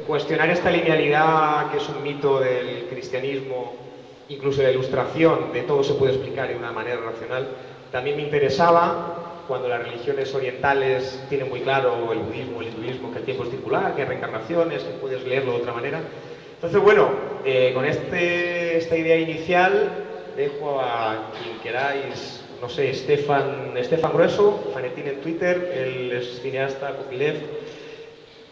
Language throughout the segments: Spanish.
cuestionar esta linealidad que es un mito del cristianismo, incluso de la ilustración, de todo se puede explicar de una manera racional, también me interesaba cuando las religiones orientales tienen muy claro, el budismo, el hinduismo, que el tiempo es circular, que hay reencarnaciones, que puedes leerlo de otra manera. Entonces, bueno, con esta idea inicial, dejo a quien queráis, no sé, Stefan Grueso, Fanetín en Twitter, él es cineasta, Copyleft.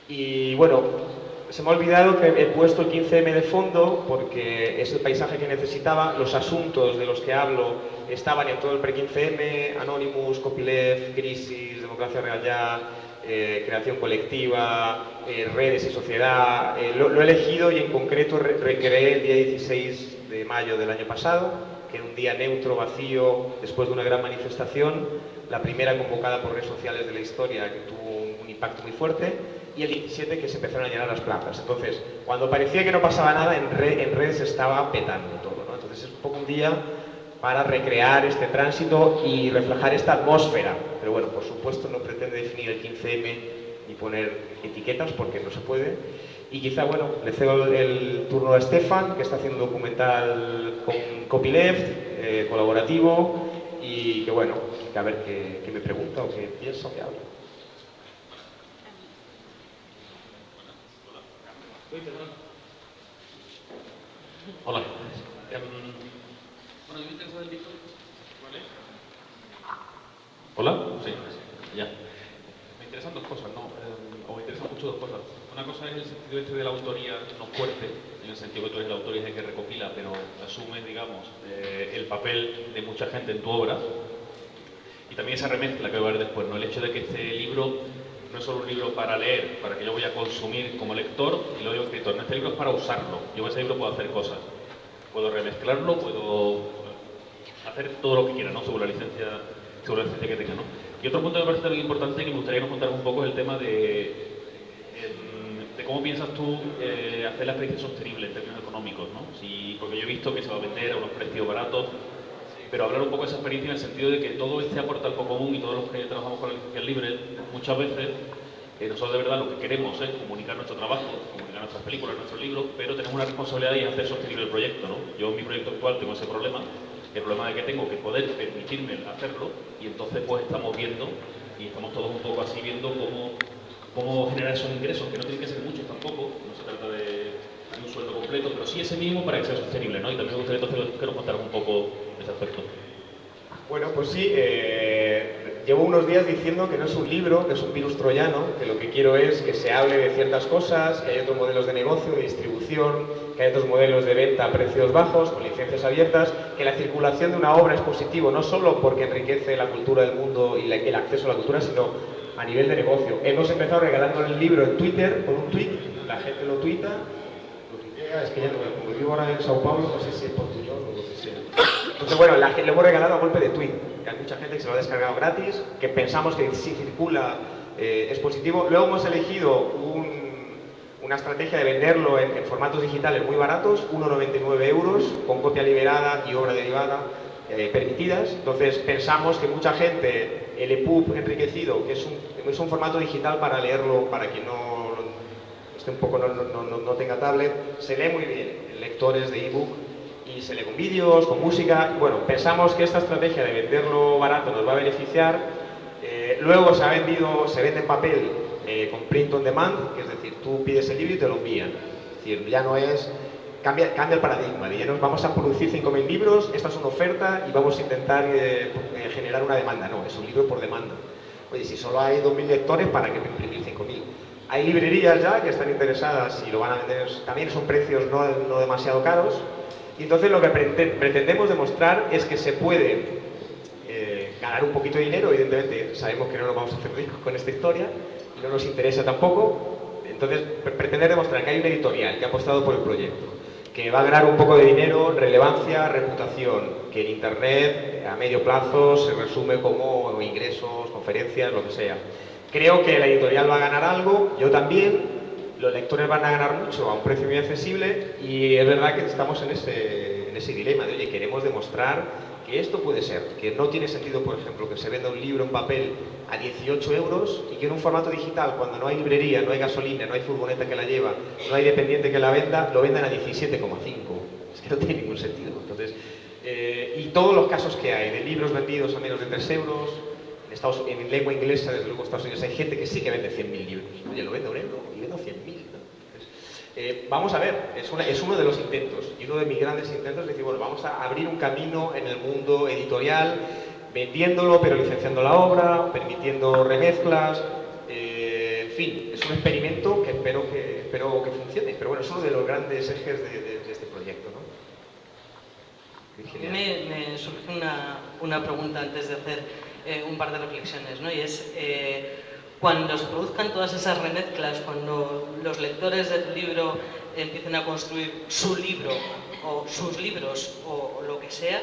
Y bueno, se me ha olvidado que he puesto el 15M de fondo porque es el paisaje que necesitaba. Los asuntos de los que hablo estaban en todo el pre-15M, Anonymous, Copyleft, Crisis, Democracia Real Ya, creación colectiva, redes y sociedad. Lo he elegido y en concreto recreé el día 16 de mayo del año pasado, que era un día neutro, vacío, después de una gran manifestación, la primera convocada por redes sociales de la historia, que tuvo un impacto muy fuerte, y el 17 que se empezaron a llenar las plazas. Entonces, cuando parecía que no pasaba nada, en redes se estaba petando todo, ¿no? Entonces es un poco un día para recrear este tránsito y reflejar esta atmósfera. Pero bueno, por supuesto no pretende definir el 15M ni poner etiquetas porque no se puede. Y quizá, bueno, le cedo el turno a Stefan, que está haciendo un documental con Copyleft, colaborativo, y que bueno, que a ver qué me pregunta o qué piensa o qué habla. Hola. Bueno, yo me interesa del libro. ¿Vale? ¿Hola? Sí, ya. Me interesan dos cosas, ¿no? O me interesan mucho dos cosas. Una cosa es el sentido este de la autoría no fuerte, en el sentido que tú eres la autor y es el que recopila, pero asumes, digamos, el papel de mucha gente en tu obra. Y también esa remezcla que va a haber después, ¿no? El hecho de que este libro no es solo un libro para leer, para que yo voy a consumir como lector y luego escritor. No, este libro es para usarlo. Yo con ese libro puedo hacer cosas. Puedo remezclarlo, puedo hacer todo lo que quiera, ¿no? Según la licencia que tenga, ¿no? Y otro punto que me parece también importante que me gustaría que nos contaras un poco es el tema de cómo piensas tú hacer la experiencia sostenible en términos económicos, ¿no? Porque yo he visto que se va a vender a unos precios baratos, pero hablar un poco de esa experiencia en el sentido de que todo este aporta al común y todos los que trabajamos con la licencia libre, muchas veces nosotros de verdad lo que queremos es comunicar nuestro trabajo, comunicar nuestras películas, nuestros libros, pero tenemos una responsabilidad y es hacer sostenible el proyecto, ¿no? Yo en mi proyecto actual tengo ese problema, el problema de que tengo que poder permitirme hacerlo, y entonces pues estamos viendo, y estamos todos un poco así viendo cómo generar esos ingresos, que no tienen que ser muchos tampoco, no se trata de un sueldo completo, pero sí ese mínimo para que sea sostenible, ¿no? Y también me gustaría entonces que nos contaras un poco ese aspecto. Bueno, pues sí, llevo unos días diciendo que no es un libro, que es un virus troyano, que lo que quiero es que se hable de ciertas cosas, que hay otros modelos de negocio, de distribución, que hay otros modelos de venta a precios bajos, con licencias abiertas, que la circulación de una obra es positivo, no solo porque enriquece la cultura del mundo y el acceso a la cultura, sino a nivel de negocio. Hemos empezado regalando el libro en Twitter, con un tweet, la gente lo tuitea, es que ya no, como vivo ahora en Sao Paulo, no sé si es portuñol o lo que sea. Entonces, bueno, lo hemos regalado a golpe de tweet, que hay mucha gente que se lo ha descargado gratis, que pensamos que si circula es positivo. Luego hemos elegido una estrategia de venderlo en formatos digitales muy baratos, 1,99 euros, con copia liberada y obra derivada permitidas. Entonces pensamos que mucha gente, el EPUB enriquecido, que es un formato digital para leerlo, para quien no un poco no tenga tablet, se lee muy bien en lectores de ebook y se lee con vídeos, con música. Y bueno, pensamos que esta estrategia de venderlo barato nos va a beneficiar. Luego se vende en papel con print on demand, que es decir, tú pides el libro y te lo envían. Es decir, ya no es... Cambia el paradigma, de ya nos vamos a producir 5.000 libros, esta es una oferta y vamos a intentar generar una demanda. No, es un libro por demanda. Oye, si solo hay 2.000 lectores, ¿para qué imprimir 5.000? Hay librerías ya que están interesadas y lo van a vender, también son precios no demasiado caros. Y entonces lo que pretendemos demostrar es que se puede ganar un poquito de dinero. Evidentemente sabemos que no nos vamos a hacer ricos con esta historia y no nos interesa tampoco. Entonces pretender demostrar que hay una editorial que ha apostado por el proyecto, que va a ganar un poco de dinero, relevancia, reputación, que en internet a medio plazo se resume como ingresos, conferencias, lo que sea. Creo que la editorial va a ganar algo, yo también, los lectores van a ganar mucho a un precio muy accesible y es verdad que estamos en ese dilema de, oye, queremos demostrar que esto puede ser, que no tiene sentido, por ejemplo, que se venda un libro en papel a 18 euros y que en un formato digital, cuando no hay librería, no hay gasolina, no hay furgoneta que la lleva, no hay dependiente que la venda, lo vendan a 17,5. Es que no tiene ningún sentido. Entonces, y todos los casos que hay de libros vendidos a menos de 3 euros, en lengua inglesa, desde luego en Estados Unidos hay gente que sí que vende 100.000 libros. Oye, lo vendo a €1 y vendo 100.000, ¿no? Vamos a ver, es uno de los intentos, y uno de mis grandes intentos es decir, bueno, vamos a abrir un camino en el mundo editorial, vendiéndolo, pero licenciando la obra, permitiendo remezclas, en fin, es un experimento que espero que funcione, pero bueno, es uno de los grandes ejes de este proyecto, ¿no? Me surge una pregunta antes de hacer un par de reflexiones, ¿no? Y es, cuando se produzcan todas esas remezclas, cuando los lectores de tu libro empiecen a construir su libro, o sus libros, o lo que sea,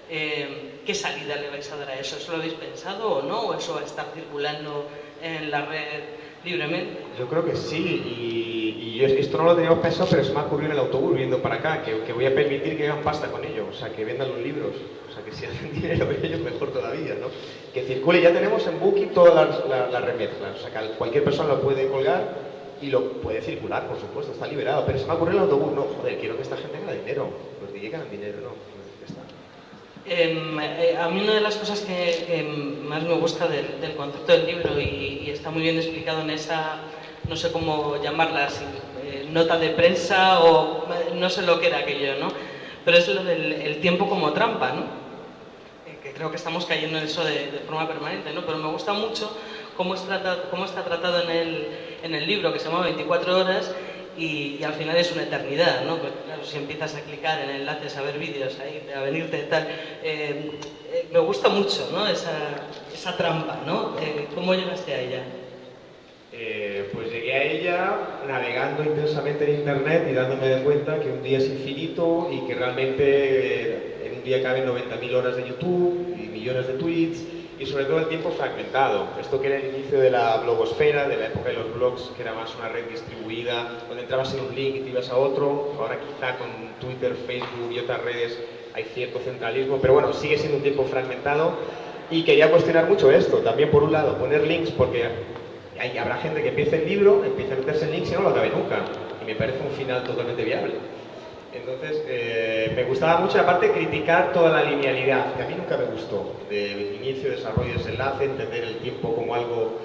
¿qué salida le vais a dar a eso? ¿Eso lo habéis pensado o no? ¿O eso va a estar circulando en la red libremente? Yo creo que sí, y esto no lo teníamos pensado, pero se me ha ocurrido en el autobús viendo para acá, que voy a permitir que hagan pasta con ello, o sea, que vendan los libros, o sea, que si hacen dinero de ellos, mejor todavía, ¿no? Que circule, ya tenemos en Booking todas las remezclas, o sea, que cualquier persona lo puede colgar y lo puede circular, por supuesto, está liberado, pero se me ha ocurrido en el autobús, no, joder, quiero que esta gente gane dinero, pues que ganan dinero, no, pues ya está. A mí una de las cosas que más me gusta del concepto del libro, y está muy bien explicado en esa, no sé cómo llamarla, nota de prensa o no sé lo que era aquello, ¿no? Pero es lo del tiempo como trampa, ¿no? Que creo que estamos cayendo en eso de forma permanente, ¿no? Pero me gusta mucho cómo está tratado en el libro, que se llama 24 horas, y al final es una eternidad, ¿no? Pues claro, si empiezas a clicar en enlaces, a ver vídeos, a venirte tal, me gusta mucho, ¿no? Esa trampa, ¿no? ¿Cómo llegaste a ella? Pues llegué a ella navegando intensamente en internet y dándome de cuenta que un día es infinito y que realmente en un día caben 90.000 horas de YouTube y millones de tweets, y sobre todo el tiempo fragmentado. Esto que era el inicio de la blogosfera, de la época de los blogs, que era más una red distribuida, donde entrabas en un link y te ibas a otro. Ahora quizá con Twitter, Facebook y otras redes hay cierto centralismo, pero bueno, sigue siendo un tiempo fragmentado. Y quería cuestionar mucho esto. También, por un lado, poner links, porque habrá gente que empiece el libro, empieza a meterse en links y no lo acabe nunca. Y me parece un final totalmente viable. Entonces, me gustaba mucho, aparte, criticar toda la linealidad, que a mí nunca me gustó, del inicio, desarrollo, desenlace, entender el tiempo como algo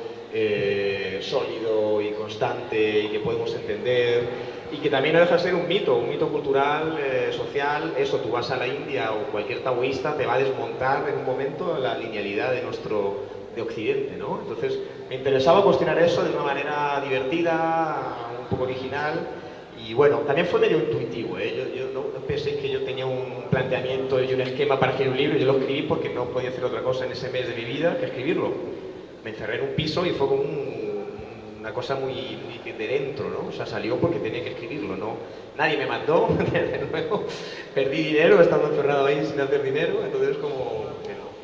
sólido y constante y que podemos entender, y que también no deja de ser un mito cultural, social. Eso, tú vas a la India o cualquier taoísta te va a desmontar en un momento la linealidad de Occidente, ¿no? Entonces, me interesaba cuestionar eso de una manera divertida, un poco original. Y bueno, también fue medio intuitivo, ¿eh? Yo no pensé que yo tenía un planteamiento y un esquema para escribir un libro. Yo lo escribí porque no podía hacer otra cosa en ese mes de mi vida que escribirlo. Me encerré en un piso y fue como una cosa muy de dentro, ¿no? O sea, salió porque tenía que escribirlo, ¿no? Nadie me mandó, de nuevo. Perdí dinero estando encerrado ahí sin hacer dinero, entonces como...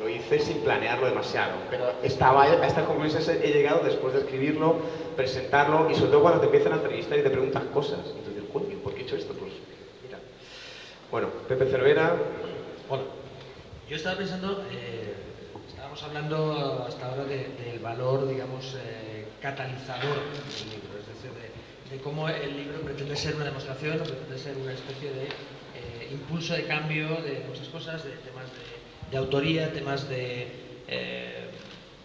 Lo hice sin planearlo demasiado, pero a esta conclusión he llegado después de escribirlo, presentarlo, y sobre todo cuando te empiezan a entrevistar y te preguntas cosas. Entonces, coño, ¿por qué he hecho esto? Pues mira. Bueno, Pepe Cervera. Hola. Yo estaba pensando, estábamos hablando hasta ahora del valor, digamos, catalizador del libro, es decir, de cómo el libro pretende ser una demostración, o pretende ser una especie de impulso de cambio de muchas cosas, de temas de autoría, temas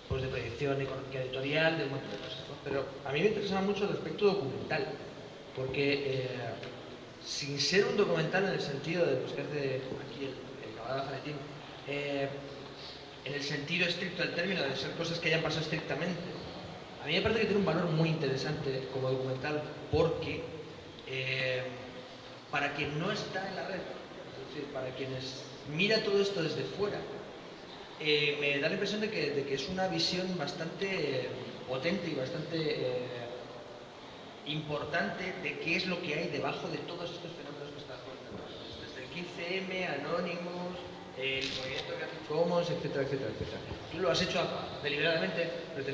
pues de proyección económica editorial, de un montón de cosas, ¿no? Pero a mí me interesaba mucho el aspecto documental, porque sin ser un documental en el sentido de, pues, que hace aquí el camarada Valentín, en el sentido estricto del término, de ser cosas que hayan pasado estrictamente, a mí me parece que tiene un valor muy interesante como documental, porque para quien no está en la red, es decir, para quienes mira todo esto desde fuera, me da la impresión de que es una visión bastante potente y bastante importante de qué es lo que hay debajo de todos estos fenómenos que estás comentando. Desde el 15M, Anonymous, el proyecto Creative Commons, etcétera, etcétera, etcétera. ¿Tú lo has hecho deliberadamente?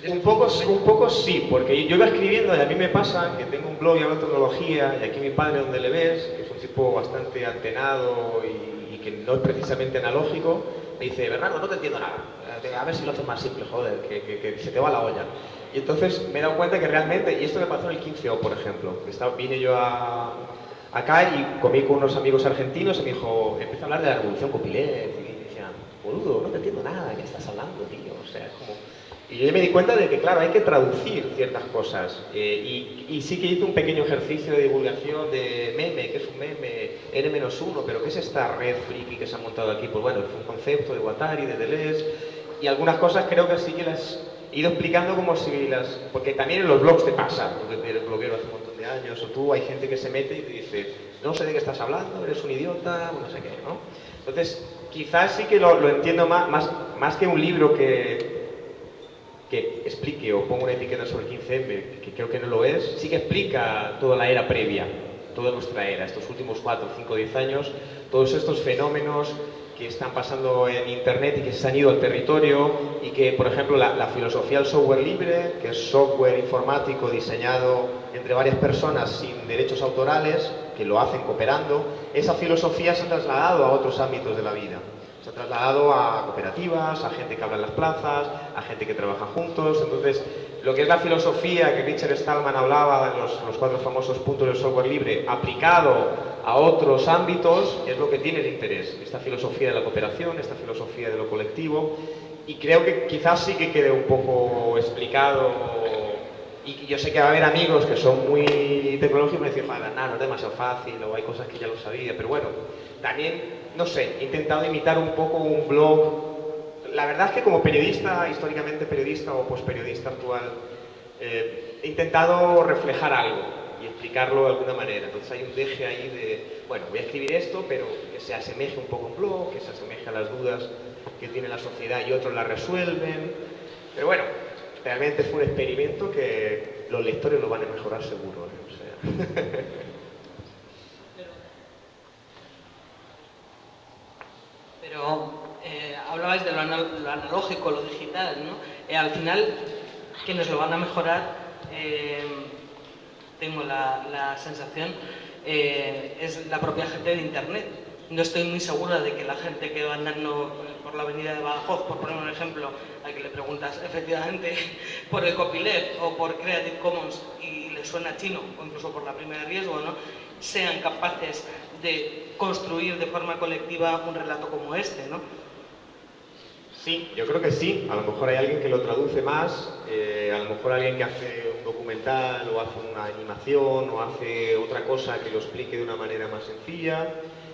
Un poco sí, porque yo iba escribiendo, y a mí me pasa que tengo un blog y hablo de tecnología, y aquí mi padre, donde le ves, que es un tipo bastante antenado y que no es precisamente analógico, me dice, Bernardo, no te entiendo nada, a ver si lo haces más simple, joder, que se te va la olla. Y entonces me he dado cuenta que realmente, y esto me pasó en el 15O, por ejemplo, vine yo acá y comí con unos amigos argentinos y me dijo, empecé a hablar de la revolución copyleft, y me decían, boludo, no te entiendo nada, ¿de qué estás hablando, tío? O sea, es como... Y yo me di cuenta de que, claro, hay que traducir ciertas cosas. Y sí que hice un pequeño ejercicio de divulgación de meme, que es un meme, N-1, pero ¿qué es esta red friki que se ha montado aquí? Pues bueno, es un concepto de Watari, de Deleuze, y algunas cosas creo que sí que las he ido explicando como si las... Porque también en los blogs te pasa, porque eres bloguero hace un montón de años, o tú, hay gente que se mete y te dice, no sé de qué estás hablando, eres un idiota, o no sé qué, ¿no? Entonces, quizás sí que lo entiendo más que un libro que explique o ponga una etiqueta sobre el 15M, que creo que no lo es, sí que explica toda la era previa, toda nuestra era, estos últimos 4, 5, 10 años, todos estos fenómenos que están pasando en Internet y que se han ido al territorio y que, por ejemplo, la filosofía del software libre, que es software informático diseñado entre varias personas sin derechos autorales, que lo hacen cooperando, esa filosofía se ha trasladado a otros ámbitos de la vida. Se ha trasladado a cooperativas, a gente que habla en las plazas, a gente que trabaja juntos. Entonces, lo que es la filosofía que Richard Stallman hablaba, los 4 famosos puntos del software libre, aplicado a otros ámbitos, es lo que tiene el interés. Esta filosofía de la cooperación, esta filosofía de lo colectivo. Y creo que quizás sí que quede un poco explicado. Y yo sé que va a haber amigos que son muy tecnológicos y me dicen, joder, nada, no es demasiado fácil, o hay cosas que ya lo sabía, pero bueno, también, no sé, he intentado imitar un poco un blog. La verdad es que como periodista, históricamente periodista o posperiodista actual, he intentado reflejar algo y explicarlo de alguna manera. Entonces hay un deje ahí de, bueno, voy a escribir esto, pero que se asemeje un poco a un blog, que se asemeje a las dudas que tiene la sociedad y otros las resuelven. Pero bueno, realmente fue un experimento que los lectores lo van a mejorar seguro, ¿eh? O sea. Pero hablabais de lo analógico, lo digital, ¿no? Al final, quienes lo van a mejorar, tengo la sensación, es la propia gente de Internet. No estoy muy segura de que la gente que va andando por la avenida de Badajoz, por poner un ejemplo, a que le preguntas efectivamente por el copyleft o por Creative Commons y le suena chino, o incluso por la prima de riesgo, ¿no?, sean capaces de construir de forma colectiva un relato como este, ¿no? Sí, yo creo que sí. A lo mejor hay alguien que lo traduce más, a lo mejor alguien que hace un documental o hace una animación o hace otra cosa que lo explique de una manera más sencilla.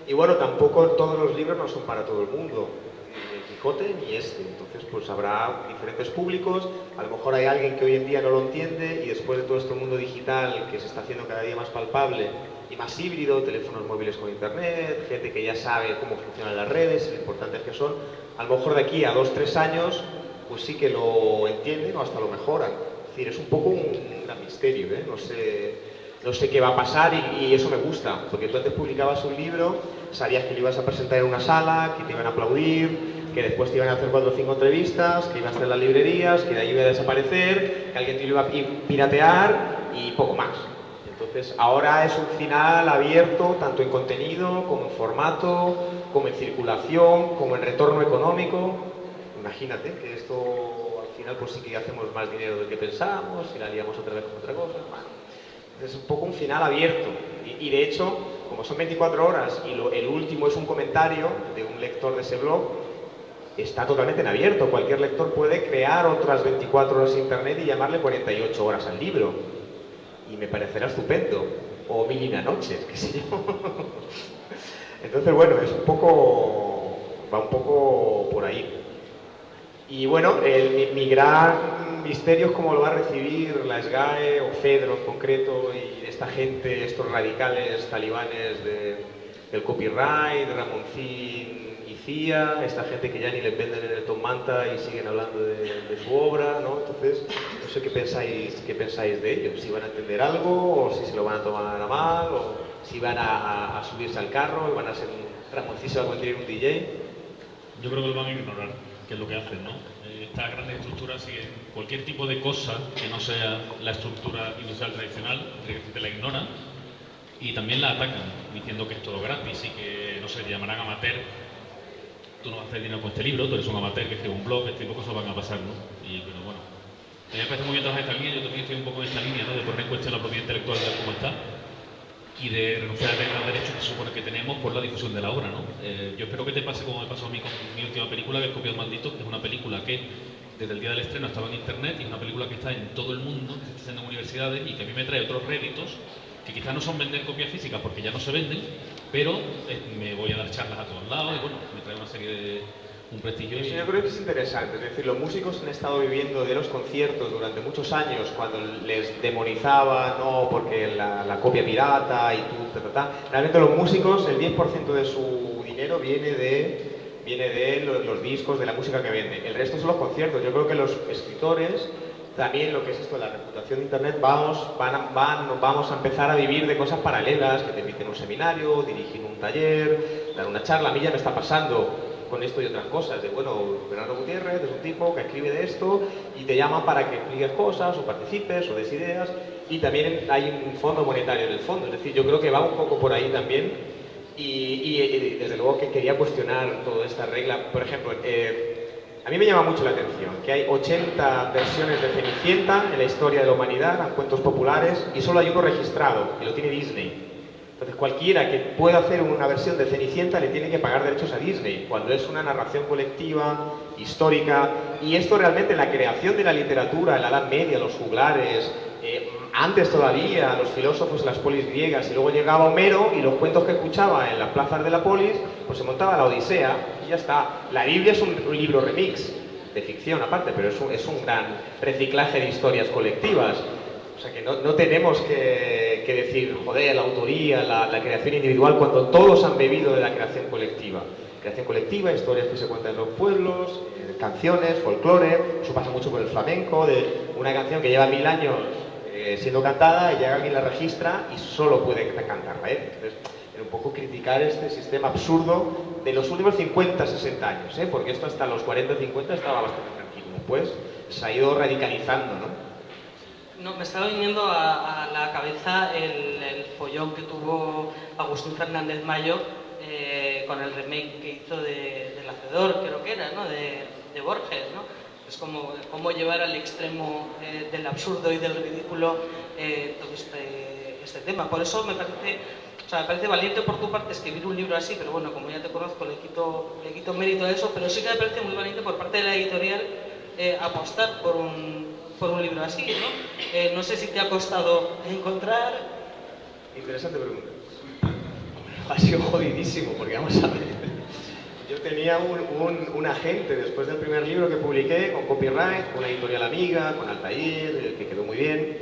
Y bueno, tampoco todos los libros no son para todo el mundo, ni el Quijote ni este. Entonces pues habrá diferentes públicos, a lo mejor hay alguien que hoy en día no lo entiende y después de todo este mundo digital que se está haciendo cada día más palpable y más híbrido, teléfonos móviles con internet, gente que ya sabe cómo funcionan las redes y lo importantes que son, a lo mejor de aquí a 2 o 3 años pues sí que lo entienden o hasta lo mejoran. Es decir, es un poco un gran misterio, ¿eh? No sé qué va a pasar y eso me gusta, porque tú antes publicabas un libro, sabías que lo ibas a presentar en una sala, que te iban a aplaudir, que después te iban a hacer 4 o 5 entrevistas, que ibas a estar en las librerías, que de ahí iba a desaparecer, que alguien te lo iba a piratear y poco más. Entonces ahora es un final abierto tanto en contenido como en formato, como en circulación, como en retorno económico. Imagínate que esto al final pues sí que hacemos más dinero del que pensábamos y la liamos otra vez con otra cosa. Bueno, es un poco un final abierto y de hecho, como son 24 horas y el último es un comentario de un lector de ese blog, está totalmente en abierto. Cualquier lector puede crear otras 24 horas en internet y llamarle 48 horas al libro y me parecerá estupendo, o 1001 noches, qué sé yo. Entonces bueno, es un poco, va un poco por ahí. Y bueno, mi gran misterio es cómo lo va a recibir la SGAE o Fedro en concreto y esta gente, estos radicales talibanes del copyright, Ramoncín y CIA, esta gente que ya ni les venden en el Tom Manta y siguen hablando de su obra, ¿no? Entonces, no sé qué pensáis de ellos, si van a entender algo o si se lo van a tomar a mal o si van a subirse al carro y van a ser Ramoncín se va a convertir en un DJ. Yo creo que lo van a ignorar, que es lo que hacen, ¿no? Estas grandes estructuras siguen cualquier tipo de cosa que no sea la estructura industrial tradicional, te la ignoran y también la atacan, diciendo que es todo gratis y que, no sé, llamarán amateur tú no vas a hacer dinero con este libro, tú eres un amateur que escribe un blog, este tipo de cosas van a pasar, ¿no? Pero bueno, a mí me parece muy bien trabajar esta línea, yo también estoy un poco en esta línea, ¿no? De poner en cuestión la propiedad intelectual de cómo está y de renunciar a tener los derechos que se supone que tenemos por la difusión de la obra, ¿no? Yo espero que te pase como me pasó a mí con mi última película, que es Copias Malditos, que es una película que desde el día del estreno estaba en internet y es una película que está en todo el mundo, que se está haciendo en universidades y que a mí me trae otros réditos que quizás no son vender copias físicas porque ya no se venden, pero me voy a dar charlas a todos lados y bueno, me trae una serie de un prestigio. Eso yo creo que es interesante, es decir, los músicos han estado viviendo de los conciertos durante muchos años cuando les demonizaban, no, porque la copia pirata y tú, realmente los músicos, el 10% de su dinero viene de los discos, de la música que venden. El resto son los conciertos. Yo creo que los escritores, también lo que es esto, la reputación de Internet, vamos a empezar a vivir de cosas paralelas, que te inviten a un seminario, dirigir un taller, dar una charla. A mí ya me está pasando con esto y otras cosas, de bueno, Bernardo Gutiérrez es un tipo que escribe de esto y te llaman para que expliques cosas o participes o des ideas, y también hay un fondo monetario en el fondo, es decir, yo creo que va un poco por ahí también y desde luego que quería cuestionar toda esta regla. Por ejemplo, a mí me llama mucho la atención que hay 80 versiones de Cenicienta en la historia de la humanidad, eran cuentos populares, y solo hay uno registrado, y lo tiene Disney. Entonces cualquiera que pueda hacer una versión de Cenicienta le tiene que pagar derechos a Disney, cuando es una narración colectiva, histórica, y esto realmente en la creación de la literatura, en la Edad Media, los juglares, antes todavía, los filósofos, las polis griegas, y luego llegaba Homero y los cuentos que escuchaba en las plazas de la polis, pues se montaba la Odisea y ya está. La Biblia es un libro remix, de ficción aparte, pero es un gran reciclaje de historias colectivas. O sea que no tenemos que decir, joder, la autoría, la creación individual, cuando todos han bebido de la creación colectiva. Creación colectiva, historias que se cuentan en los pueblos, canciones, folclore. Eso pasa mucho con el flamenco, de una canción que lleva 1000 años siendo cantada y llega alguien la registra y solo puede cantarla. Entonces, era un poco criticar este sistema absurdo de los últimos 50, 60 años, porque esto hasta los 40, 50 estaba bastante tranquilo. Después se ha ido radicalizando, ¿no? No, me estaba viniendo a la cabeza el follón que tuvo Agustín Fernández Mayo con el remake que hizo del Hacedor, creo que era, ¿no? De Borges, ¿no? Es como cómo llevar al extremo del absurdo y del ridículo todo este tema. Por eso me parece valiente por tu parte escribir un libro así, pero bueno, como ya te conozco, le quito mérito a eso, pero sí que me parece muy valiente por parte de la editorial apostar por un libro así, ¿no? No sé si te ha costado encontrar. Interesante pregunta. Ha sido jodidísimo, porque vamos a ver. Yo tenía un agente después del primer libro que publiqué con copyright, con una editorial amiga, con Altair, que quedó muy bien.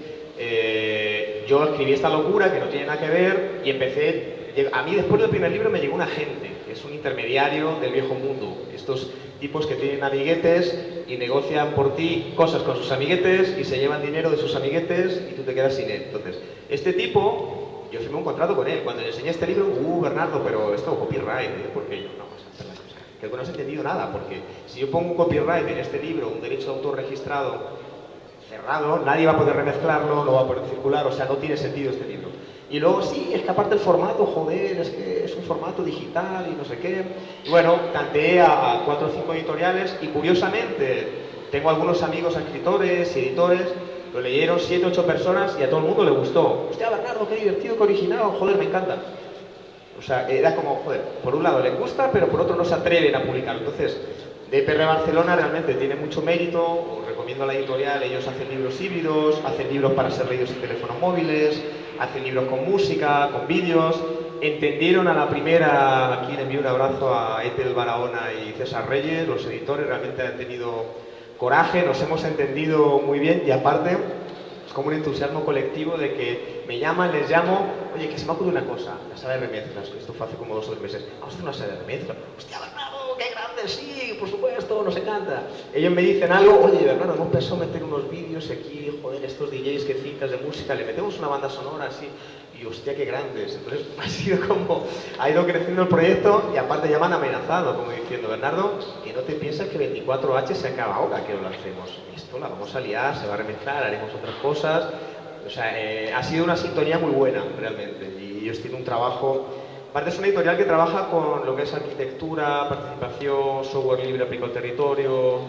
Yo escribí esta locura que no tiene nada que ver y empecé. A mí después del primer libro me llegó un agente, que es un intermediario del viejo mundo. Estos tipos que tienen amiguetes y negocian por ti cosas con sus amiguetes y se llevan dinero de sus amiguetes y tú te quedas sin él. Entonces, este tipo, yo firmé un contrato con él. Cuando le enseñé este libro, Bernardo, pero esto copyright, porque yo no, creo que no has entendido nada, porque si yo pongo un copyright en este libro, un derecho de autor registrado, cerrado, nadie va a poder remezclarlo, no va a poder circular, o sea, no tiene sentido este libro. Y luego sí, es que aparte el formato, joder, es que es un formato digital y no sé qué. Y bueno, tanteé a 4 o 5 editoriales y curiosamente tengo algunos amigos escritores y editores, lo leyeron 7 o 8 personas y a todo el mundo le gustó. Hostia, Bernardo, qué divertido, qué original, joder, me encanta. O sea, era como, joder, por un lado les gusta, pero por otro no se atreven a publicarlo. Entonces, DPR Barcelona realmente tiene mucho mérito, os recomiendo a la editorial, ellos hacen libros híbridos, hacen libros para ser leídos en teléfonos móviles, hacen libros con música, con vídeos, entendieron a la primera, aquí le envío un abrazo a Ethel Barahona y César Reyes, los editores realmente han tenido coraje, nos hemos entendido muy bien y aparte es como un entusiasmo colectivo de que me llaman, les llamo, oye, que se me ocurre una cosa, la sala de remezclas, esto fue hace como 2 o 3 meses, vamos a hacer una sala de remezclas, hostia, Bernardo, qué grande, sí, por supuesto, nos encanta. Ellos me dicen algo, oye, Bernardo, hemos pensado meter unos vídeos aquí, joder, estos DJs que citas de música, le metemos una banda sonora así, y hostia, qué grandes. Entonces ha sido como, ha ido creciendo el proyecto y aparte ya me han amenazado, como diciendo, Bernardo, que no te piensas que 24H se acaba ahora que lo lancemos. Esto la vamos a liar, se va a remezclar, haremos otras cosas. O sea, ha sido una sintonía muy buena, realmente. Y ellos tienen un trabajo Aparte es una editorial que trabaja con lo que es arquitectura, participación, software libre aplicado al territorio,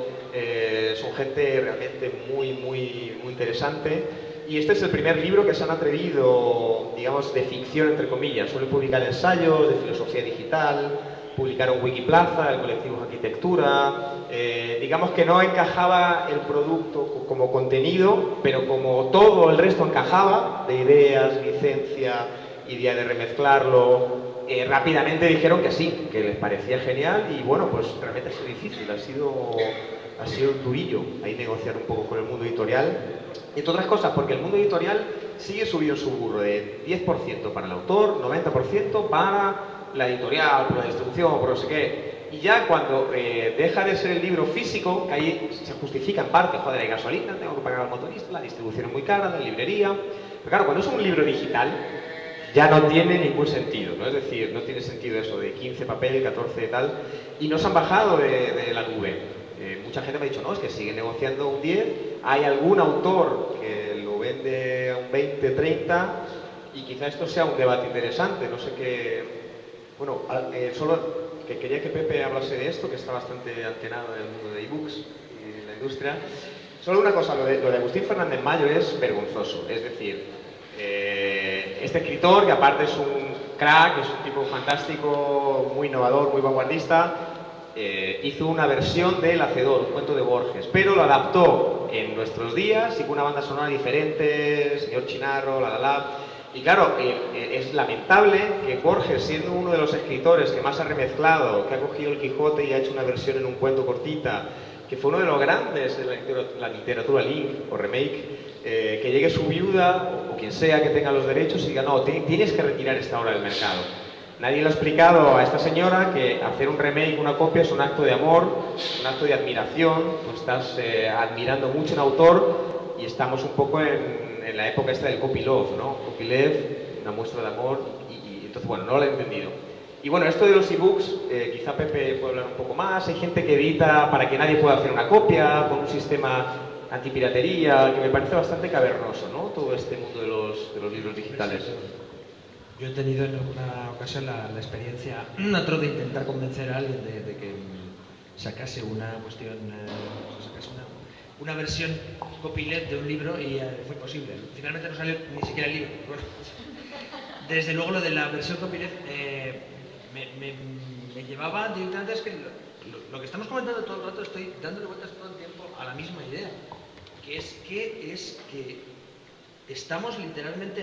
son gente realmente muy interesante. Y este es el primer libro que se han atrevido, digamos, de ficción, entre comillas. Suelen publicar ensayos de filosofía digital, publicaron Wikiplaza, el colectivo Arquitectura. Digamos que no encajaba el producto como contenido, pero como todo el resto encajaba, de ideas, licencia, idea de remezclarlo, rápidamente dijeron que sí, que les parecía genial y bueno, pues realmente ha sido difícil, ha sido durillo ahí negociar un poco con el mundo editorial. Entre otras cosas, porque el mundo editorial sigue subido en su burro de 10% para el autor, 90% para la editorial, por la distribución, por no sé qué. Y ya cuando deja de ser el libro físico, que ahí se justifica en parte, joder, hay gasolina, tengo que pagar al motorista, la distribución es muy cara, la librería. Pero claro, cuando es un libro digital, ya no tiene ningún sentido, ¿no? Es decir, no tiene sentido eso de 15 papel, 14 y tal. Y nos han bajado de la nube. Mucha gente me ha dicho, no, es que sigue negociando un 10. Hay algún autor que lo vende a un 20, 30. Y quizá esto sea un debate interesante. No sé qué. Bueno, solo que quería que Pepe hablase de esto, que está bastante antenado en el mundo de ebooks y la industria. Solo una cosa, lo de Agustín Fernández Mayo es vergonzoso. Es decir, este escritor, que aparte es un crack, es un tipo fantástico, muy innovador, muy vanguardista, hizo una versión de El Hacedor, un cuento de Borges, pero lo adaptó en nuestros días y con una banda sonora diferente, Señor Chinarro, y claro, es lamentable que Borges, siendo uno de los escritores que más ha remezclado, que ha cogido el Quijote y ha hecho una versión en un cuento cortita, que fue uno de los grandes de la literatura link o remake, que llegue su viuda o quien sea que tenga los derechos y diga, no, tienes que retirar esta obra del mercado. Nadie le ha explicado a esta señora que hacer un remake, una copia, es un acto de amor, un acto de admiración. Tú estás admirando mucho a un autor y estamos un poco en la época esta del copylove, ¿no? Copyleft, una muestra de amor y entonces, bueno, no lo he entendido. Y bueno, esto de los ebooks, quizá Pepe puede hablar un poco más. Hay gente que edita para que nadie pueda hacer una copia, con un sistema antipiratería, que me parece bastante cavernoso, ¿no? Todo este mundo de los libros digitales. Yo he tenido en alguna ocasión la experiencia de intentar convencer a alguien de que sacase una cuestión, sacase una versión copyleft de un libro y fue imposible. Finalmente no salió ni siquiera el libro. Bueno, desde luego lo de la versión copyleft me llevaba directamente, es que lo que estamos comentando todo el rato, estoy dándole vueltas todo el tiempo a la misma idea, que es que estamos literalmente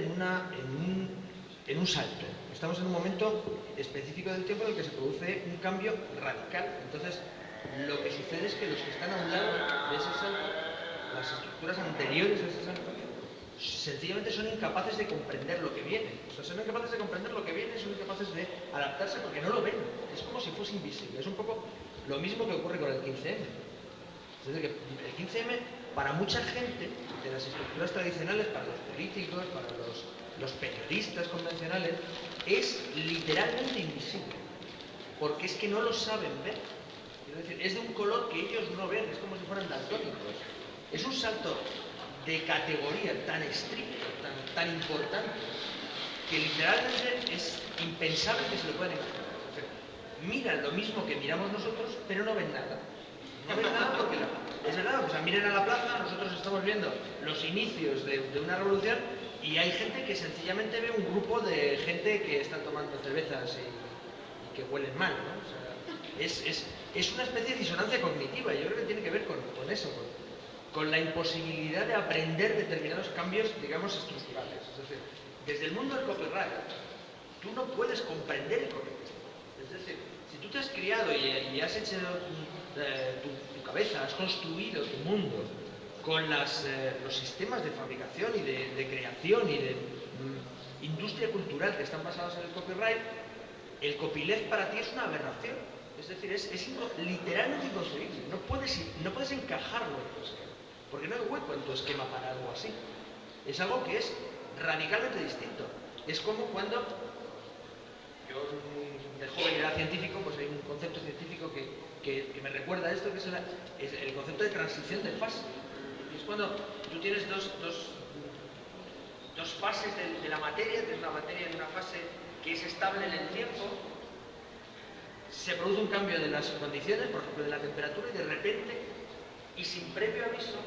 en un salto. Estamos en un momento específico del tiempo en el que se produce un cambio radical. Entonces, lo que sucede es que los que están a un lado de ese salto, las estructuras anteriores a ese salto, sencillamente son incapaces de comprender lo que viene. O sea, son incapaces de comprender lo que viene, son incapaces de adaptarse porque no lo ven. Es como si fuese invisible. Es un poco lo mismo que ocurre con el 15M. Es decir, que el 15M, para mucha gente de las estructuras tradicionales, para los políticos, para los periodistas convencionales, es literalmente invisible, porque es que no lo saben ver. Es decir, es de un color que ellos no ven, es como si fueran daltónicos. Es un salto de categoría tan estricto, tan importante, que literalmente es impensable que se lo puedan imaginar. O sea, miran lo mismo que miramos nosotros, pero no ven nada. No ven nada porque es verdad, o sea, miren a la plaza, nosotros estamos viendo los inicios de una revolución y hay gente que sencillamente ve un grupo de gente que están tomando cervezas y que huelen mal, ¿no? O sea, es una especie de disonancia cognitiva, yo creo que tiene que ver con eso, con la imposibilidad de aprender determinados cambios, digamos, estructurales. Es decir, desde el mundo del copyright, tú no puedes comprender el copyright. Es decir, si tú te has criado y has hecho tu cabeza, has construido tu mundo con los sistemas de fabricación y de creación y de industria cultural que están basados en el copyright, el copyleft para ti es una aberración. Es decir, es literalmente inconcebible. No puedes encajarlo en tu esquema, porque no hay hueco en tu esquema para algo así. Es algo que es radicalmente distinto. Es como cuando yo de joven era científico, pues hay un concepto científico que me recuerda a esto, que es el concepto de transición de fase. Es cuando tú tienes dos fases de la materia, tienes una materia en una fase que es estable en el tiempo, se produce un cambio de las condiciones, por ejemplo de la temperatura, y de repente, y sin previo aviso,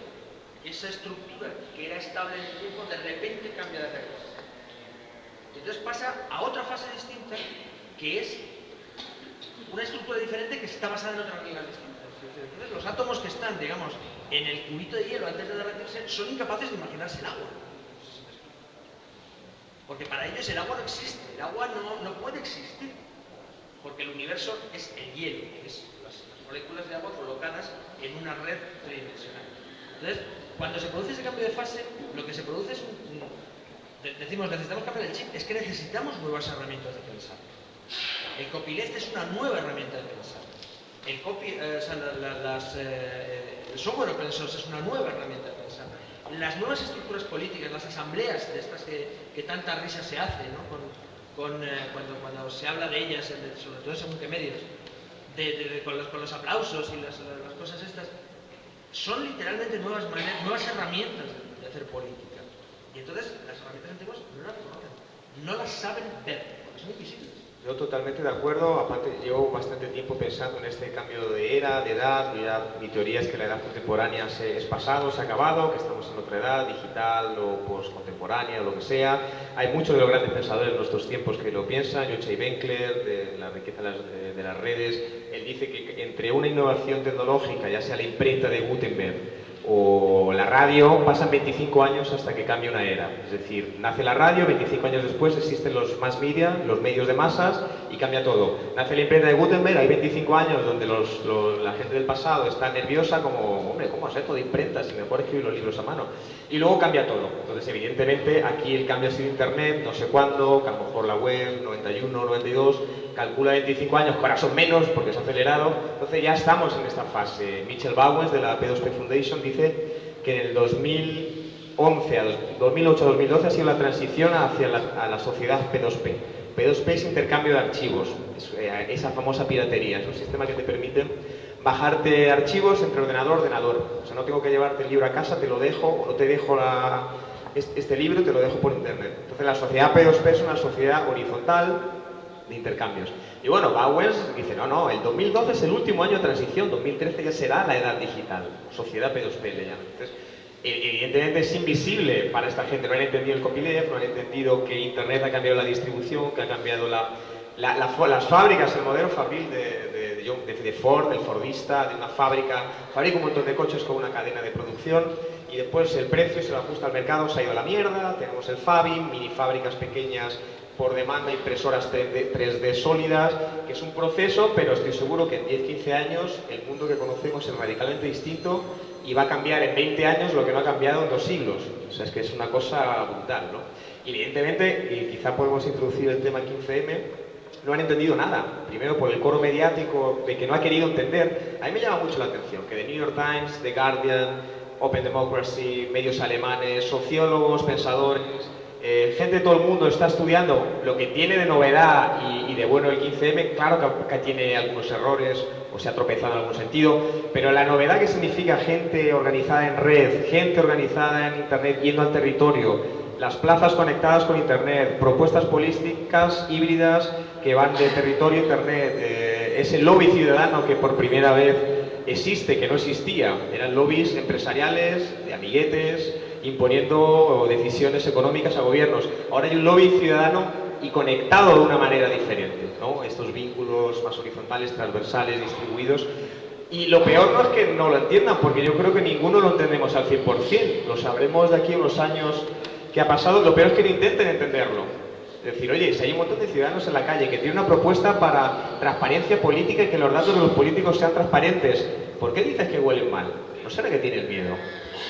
esa estructura que era estable en el tiempo, de repente cambia de reglas. Entonces pasa a otra fase distinta, que es una estructura diferente que está basada en otras reglas distintas. Entonces los átomos que están, digamos, en el cubito de hielo antes de derretirse, son incapaces de imaginarse el agua. Porque para ellos el agua no existe, el agua no puede existir. Porque el universo es el hielo, es las moléculas de agua colocadas en una red tridimensional. Entonces, cuando se produce ese cambio de fase, lo que se produce es decimos, necesitamos cambiar el chip, es que necesitamos nuevas herramientas de pensar. El copyleft es una nueva herramienta de pensar. El software open source es una nueva herramienta de pensar. Las nuevas estructuras políticas, las asambleas de estas que tanta risa se hace, ¿no? Cuando se habla de ellas, sobre todo en multimedios, con los aplausos y las cosas estas, son literalmente nuevas herramientas de hacer política. Y entonces las herramientas antiguas no las conocen, no las saben ver, porque son invisibles. Yo totalmente de acuerdo, aparte llevo bastante tiempo pensando en este cambio de era, de edad, mi teoría es que la edad contemporánea es pasado, se ha acabado, que estamos en otra edad, digital o postcontemporánea o lo que sea. Hay muchos de los grandes pensadores de nuestros tiempos que lo piensan, Joachim Benkler, de la riqueza de las redes, él dice que entre una innovación tecnológica, ya sea la imprenta de Gutenberg o la radio, pasan 25 años hasta que cambie una era. Es decir, nace la radio, 25 años después existen los mass media, los medios de masas, y cambia todo. Nace la imprenta de Gutenberg, hay 25 años donde la gente del pasado está nerviosa como, hombre, ¿cómo hacer todo de imprenta si mejor escribir los libros a mano? Y luego cambia todo. Entonces, evidentemente, aquí el cambio ha sido Internet, no sé cuándo, que a lo mejor la web, 91, 92, calcula 25 años, que ahora son menos porque se ha acelerado. Entonces ya estamos en esta fase. Mitchell Bowers, de la P2P Foundation, dice que en el 2011 a 2008-2012 ha sido la transición hacia la sociedad P2P. P2P es intercambio de archivos, esa famosa piratería. Es un sistema que te permite bajarte archivos entre ordenador a ordenador. O sea, no tengo que llevarte el libro a casa, te lo dejo, o no te dejo este libro, te lo dejo por internet. Entonces la sociedad P2P es una sociedad horizontal de intercambios. Y bueno, Bowers dice, no, el 2012 es el último año de transición, 2013 ya será la edad digital, sociedad P2P le llaman. Entonces, evidentemente es invisible para esta gente, no han entendido el copyleft, no han entendido que Internet ha cambiado la distribución, que ha cambiado las fábricas, el modelo fabril de Ford, del Fordista, de una fabrica un montón de coches con una cadena de producción y después el precio se lo ajusta al mercado, se ha ido a la mierda, tenemos el Fabin, mini fábricas pequeñas por demanda, impresoras 3D sólidas, que es un proceso, pero estoy seguro que en 10-15 años el mundo que conocemos es radicalmente distinto y va a cambiar en 20 años lo que no ha cambiado en 2 siglos. O sea, es que es una cosa brutal, ¿no? Y evidentemente, y quizá podemos introducir el tema 15M, no han entendido nada. Primero por el coro mediático de que no ha querido entender. A mí me llama mucho la atención que The New York Times, The Guardian, Open Democracy, medios alemanes, sociólogos, pensadores, gente de todo el mundo está estudiando lo que tiene de novedad y de bueno el 15M. Claro que tiene algunos errores o se ha tropezado en algún sentido, pero la novedad que significa gente organizada en red, gente organizada en Internet yendo al territorio, las plazas conectadas con Internet, propuestas políticas híbridas que van de territorio a Internet, ese lobby ciudadano que por primera vez existe, que no existía, eran lobbies empresariales, de amiguetes, imponiendo decisiones económicas a gobiernos. Ahora hay un lobby ciudadano y conectado de una manera diferente, ¿no? Estos vínculos más horizontales, transversales, distribuidos. Y lo peor no es que no lo entiendan, porque yo creo que ninguno lo entendemos al 100%. Lo sabremos de aquí a unos años que ha pasado. Lo peor es que no intenten entenderlo. Es decir, oye, si hay un montón de ciudadanos en la calle que tienen una propuesta para transparencia política y que los datos de los políticos sean transparentes, ¿por qué dices que huelen mal? ¿No será que tienes miedo?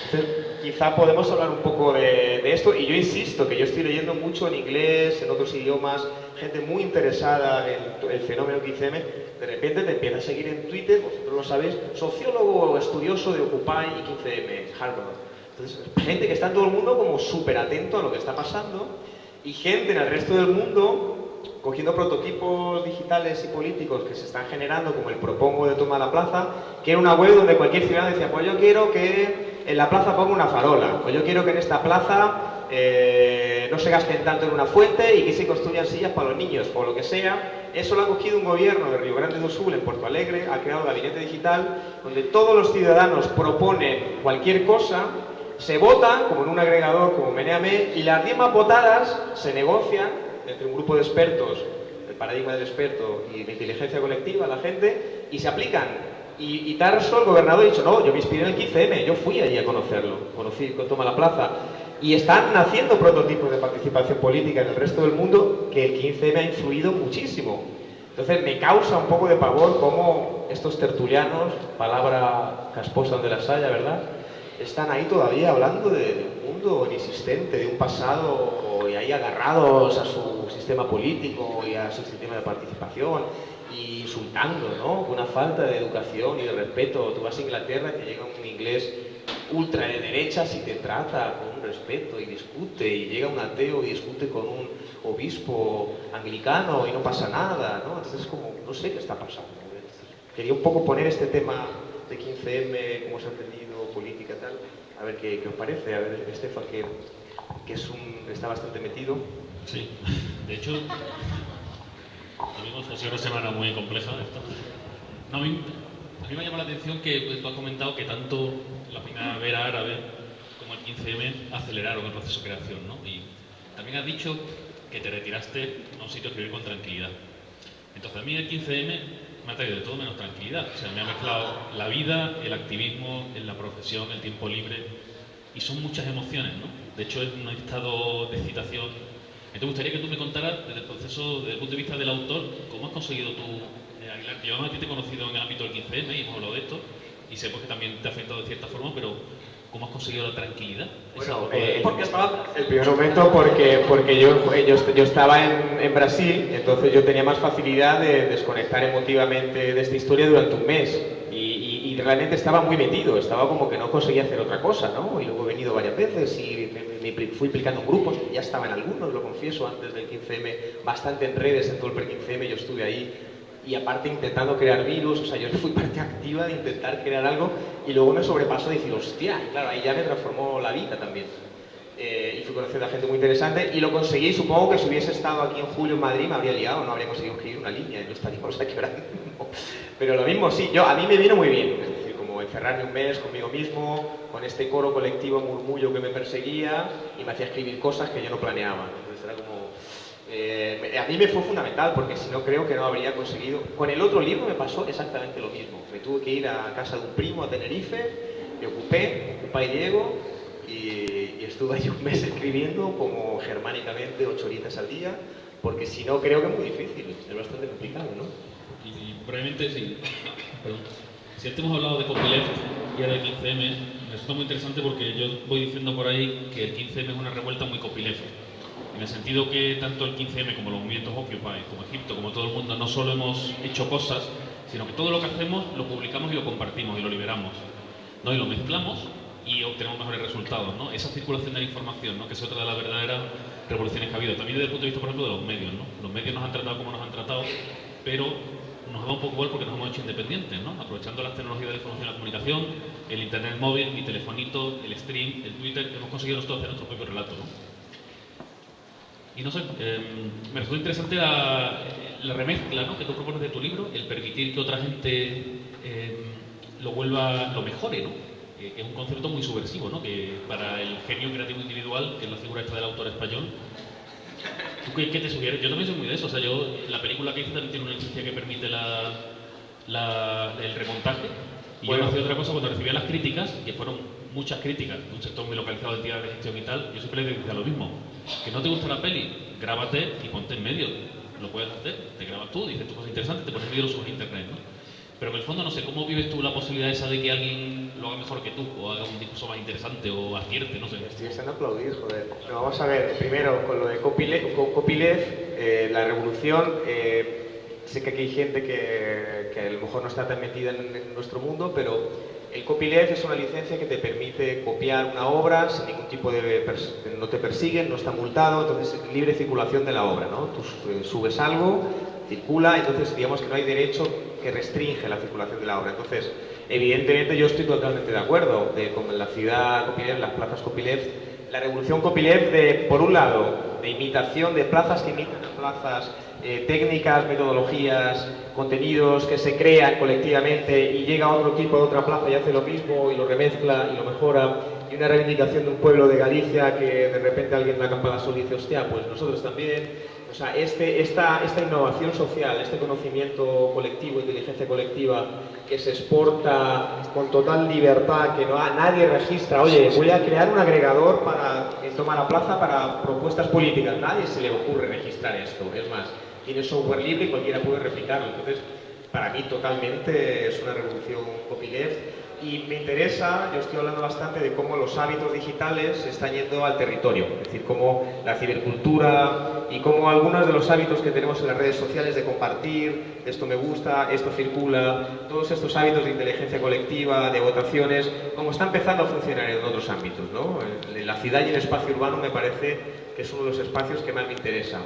Entonces, quizá podemos hablar un poco de esto, y yo insisto que yo estoy leyendo mucho en inglés, en otros idiomas, gente muy interesada en el fenómeno 15M, de repente te empieza a seguir en Twitter, vosotros lo sabéis, sociólogo o estudioso de Occupy y 15M, Harvard. Entonces, gente que está en todo el mundo como súper atento a lo que está pasando, y gente en el resto del mundo cogiendo prototipos digitales y políticos que se están generando, como el Propongo de Toma la Plaza, que era una web donde cualquier ciudadano decía, pues yo quiero que en la plaza ponga una farola, o yo quiero que en esta plaza no se gasten tanto en una fuente y que se construyan sillas para los niños o lo que sea. Eso lo ha cogido un gobierno de Río Grande do Sul, en Porto Alegre, ha creado un gabinete digital donde todos los ciudadanos proponen cualquier cosa, se vota como en un agregador como Meneame y las 10 más votadas se negocian entre un grupo de expertos, el paradigma del experto y de inteligencia colectiva, la gente, y se aplican. Y Tarso, el gobernador, ha dicho, no, yo me inspiré en el 15M, yo fui allí a conocerlo, conocí Toma la Plaza. Y están naciendo prototipos de participación política en el resto del mundo que el 15M ha influido muchísimo. Entonces me causa un poco de pavor cómo estos tertulianos, palabra casposa donde las haya, ¿verdad?, están ahí todavía hablando de un mundo inexistente, de un pasado, y ahí agarrados a su sistema político y a su sistema de participación, y insultando, ¿no?, con una falta de educación y de respeto. Tú vas a Inglaterra y te llega un inglés ultra de derechas y te trata con un respeto y discute, y llega un ateo y discute con un obispo anglicano y no pasa nada, ¿no? Entonces es como, no sé qué está pasando. Quería un poco poner este tema de 15M, cómo se ha entendido, política y tal, a ver qué os parece. A ver, Estefan, que está bastante metido. Sí, de hecho, ha sido una semana muy compleja esta. No, a mí me ha llamado la atención que tú has comentado que tanto la Primavera Árabe como el 15M aceleraron el proceso de creación, ¿no? Y también has dicho que te retiraste a un sitio a escribir con tranquilidad. Entonces a mí el 15M me ha traído de todo menos tranquilidad. O sea, me ha mezclado la vida, el activismo, la profesión, el tiempo libre, y son muchas emociones, ¿no? De hecho es un estado de excitación. Me gustaría que tú me contaras desde el proceso, desde el punto de vista del autor, cómo has conseguido tú, Aguilar, que yo a ti te he conocido en el ámbito del 15M y hemos hablado de esto, y sé pues, que también te ha afectado de cierta forma, pero ¿cómo has conseguido la tranquilidad? Bueno, el primer momento porque yo estaba en Brasil, entonces yo tenía más facilidad de desconectar emotivamente de esta historia durante un mes, y realmente estaba muy metido, estaba como que no conseguía hacer otra cosa, ¿no? Y luego he venido varias veces y me fui implicando en grupos, ya estaba en algunos, lo confieso, antes del 15M, bastante en redes, en todo el pre-15M yo estuve ahí, y aparte intentando crear virus, o sea, yo fui parte activa de intentar crear algo, y luego me sobrepasó y decir, hostia, y claro, ahí ya me transformó la vida también. Y fui conociendo a gente muy interesante, y lo conseguí. Supongo que si hubiese estado aquí en julio en Madrid me habría liado, no habría conseguido escribir una línea, y no estaríamos aquí ahora mismo. Pero lo mismo, sí, a mí me vino muy bien, es decir, como encerrarme un mes conmigo mismo, con este coro colectivo murmullo que me perseguía, y me hacía escribir cosas que yo no planeaba. Entonces era como... a mí me fue fundamental, porque si no creo que no habría conseguido. Con el otro libro me pasó exactamente lo mismo. Me tuve que ir a casa de un primo a Tenerife, me ocupé y llego, y estuve ahí un mes escribiendo como germánicamente 8 horitas al día, porque si no creo que es muy difícil, es bastante complicado, ¿no? Y brevemente, sí. Perdón. Si antes hemos hablado de copyleft y ahora de 15M, me resulta muy interesante porque yo voy diciendo por ahí que el 15M es una revuelta muy copyleft. En el sentido que tanto el 15M como los movimientos Occupy, como Egipto, como todo el mundo, no solo hemos hecho cosas, sino que todo lo que hacemos lo publicamos y lo compartimos y lo liberamos, ¿no? Y lo mezclamos y obtenemos mejores resultados, ¿no? Esa circulación de la información, ¿no?, que es otra de las verdaderas revoluciones que ha habido. También desde el punto de vista, por ejemplo, de los medios, ¿no? Los medios nos han tratado como nos han tratado, pero nos da un poco igual porque nos hemos hecho independientes, ¿no? Aprovechando las tecnologías de la información y la comunicación, el internet móvil, mi telefonito, el stream, el Twitter, hemos conseguido nosotros hacer nuestro propio relato, ¿no? Y no sé, me resulta interesante la remezcla, ¿no?, que tú propones de tu libro, el permitir que otra gente lo mejore, ¿no? Que es un concepto muy subversivo, ¿no?, que para el genio creativo individual, que es la figura esta del autor español. ¿Tú qué te sugieres? Yo también soy muy de eso, o sea, la película que hice también tiene una licencia que permite el remontaje, y yo no hacía otra cosa cuando recibía las críticas, que fueron muchas críticas de un sector muy localizado de entidades de gestión y tal. Yo siempre les decía lo mismo: que no te gusta la peli, grábate y ponte en medio, lo puedes hacer, te grabas tú, dices tu cosa interesante, te pones en medio, lo subes a internet, ¿no? Pero en el fondo no sé, ¿cómo vives tú la posibilidad esa de que alguien lo haga mejor que tú, o haga un discurso más interesante, o acierte, no sé? Estoy deseando aplaudir, joder. No, vamos a ver, primero, con lo de copyleft, la revolución, sé que aquí hay gente que a lo mejor no está tan metida en nuestro mundo, pero el copyleft es una licencia que te permite copiar una obra sin ningún tipo de... no te persiguen, no está multado, entonces es libre circulación de la obra, ¿no? Tú subes algo, circula, entonces digamos que no hay derecho que restringe la circulación de la obra. Entonces, evidentemente yo estoy totalmente de acuerdo con la ciudad copyleft, las plazas copyleft. la revolución copyleft de, por un lado, de imitación de plazas que imitan a plazas, técnicas, metodologías, contenidos que se crean colectivamente y llega otro tipo de otra plaza y hace lo mismo y lo remezcla y lo mejora, y una reivindicación de un pueblo de Galicia que de repente alguien en la campana sol dice, hostia, pues nosotros también. O sea, esta innovación social, este conocimiento colectivo, inteligencia colectiva, que se exporta con total libertad, que nadie registra, oye, voy a crear un agregador que toma la plaza para propuestas políticas, nadie se le ocurre registrar esto, es más, tiene software libre y cualquiera puede replicarlo, entonces para mí totalmente es una revolución copyleft. Y me interesa, yo estoy hablando bastante de cómo los hábitos digitales se están yendo al territorio, es decir, cómo la cibercultura y cómo algunos de los hábitos que tenemos en las redes sociales de compartir, esto me gusta, esto circula, todos estos hábitos de inteligencia colectiva, de votaciones, cómo está empezando a funcionar en otros ámbitos, ¿no? En la ciudad y el espacio urbano me parece que es uno de los espacios que más me interesa.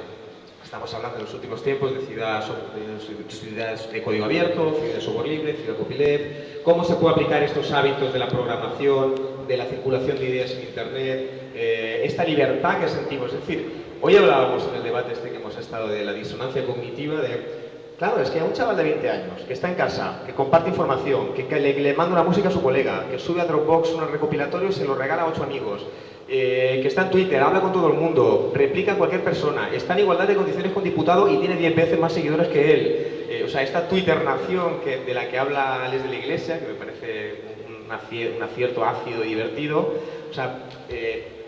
Estamos hablando en los últimos tiempos de ciudades de código abierto, ciudades de software libre, ciudad copyleft, cómo se puede aplicar estos hábitos de la programación, de la circulación de ideas en Internet, esta libertad que sentimos. Es decir, hoy hablábamos en el debate que hemos estado de la disonancia cognitiva, claro, es que hay un chaval de 20 años que está en casa, que comparte información, que le manda una música a su colega, que sube a Dropbox un recopilatorio y se lo regala a 8 amigos, que está en Twitter, habla con todo el mundo, replica a cualquier persona, está en igualdad de condiciones con diputado y tiene 10 veces más seguidores que él. O sea, esta Twitter nación de la que habla Les de la Iglesia, que me parece un acierto ácido y divertido, o sea,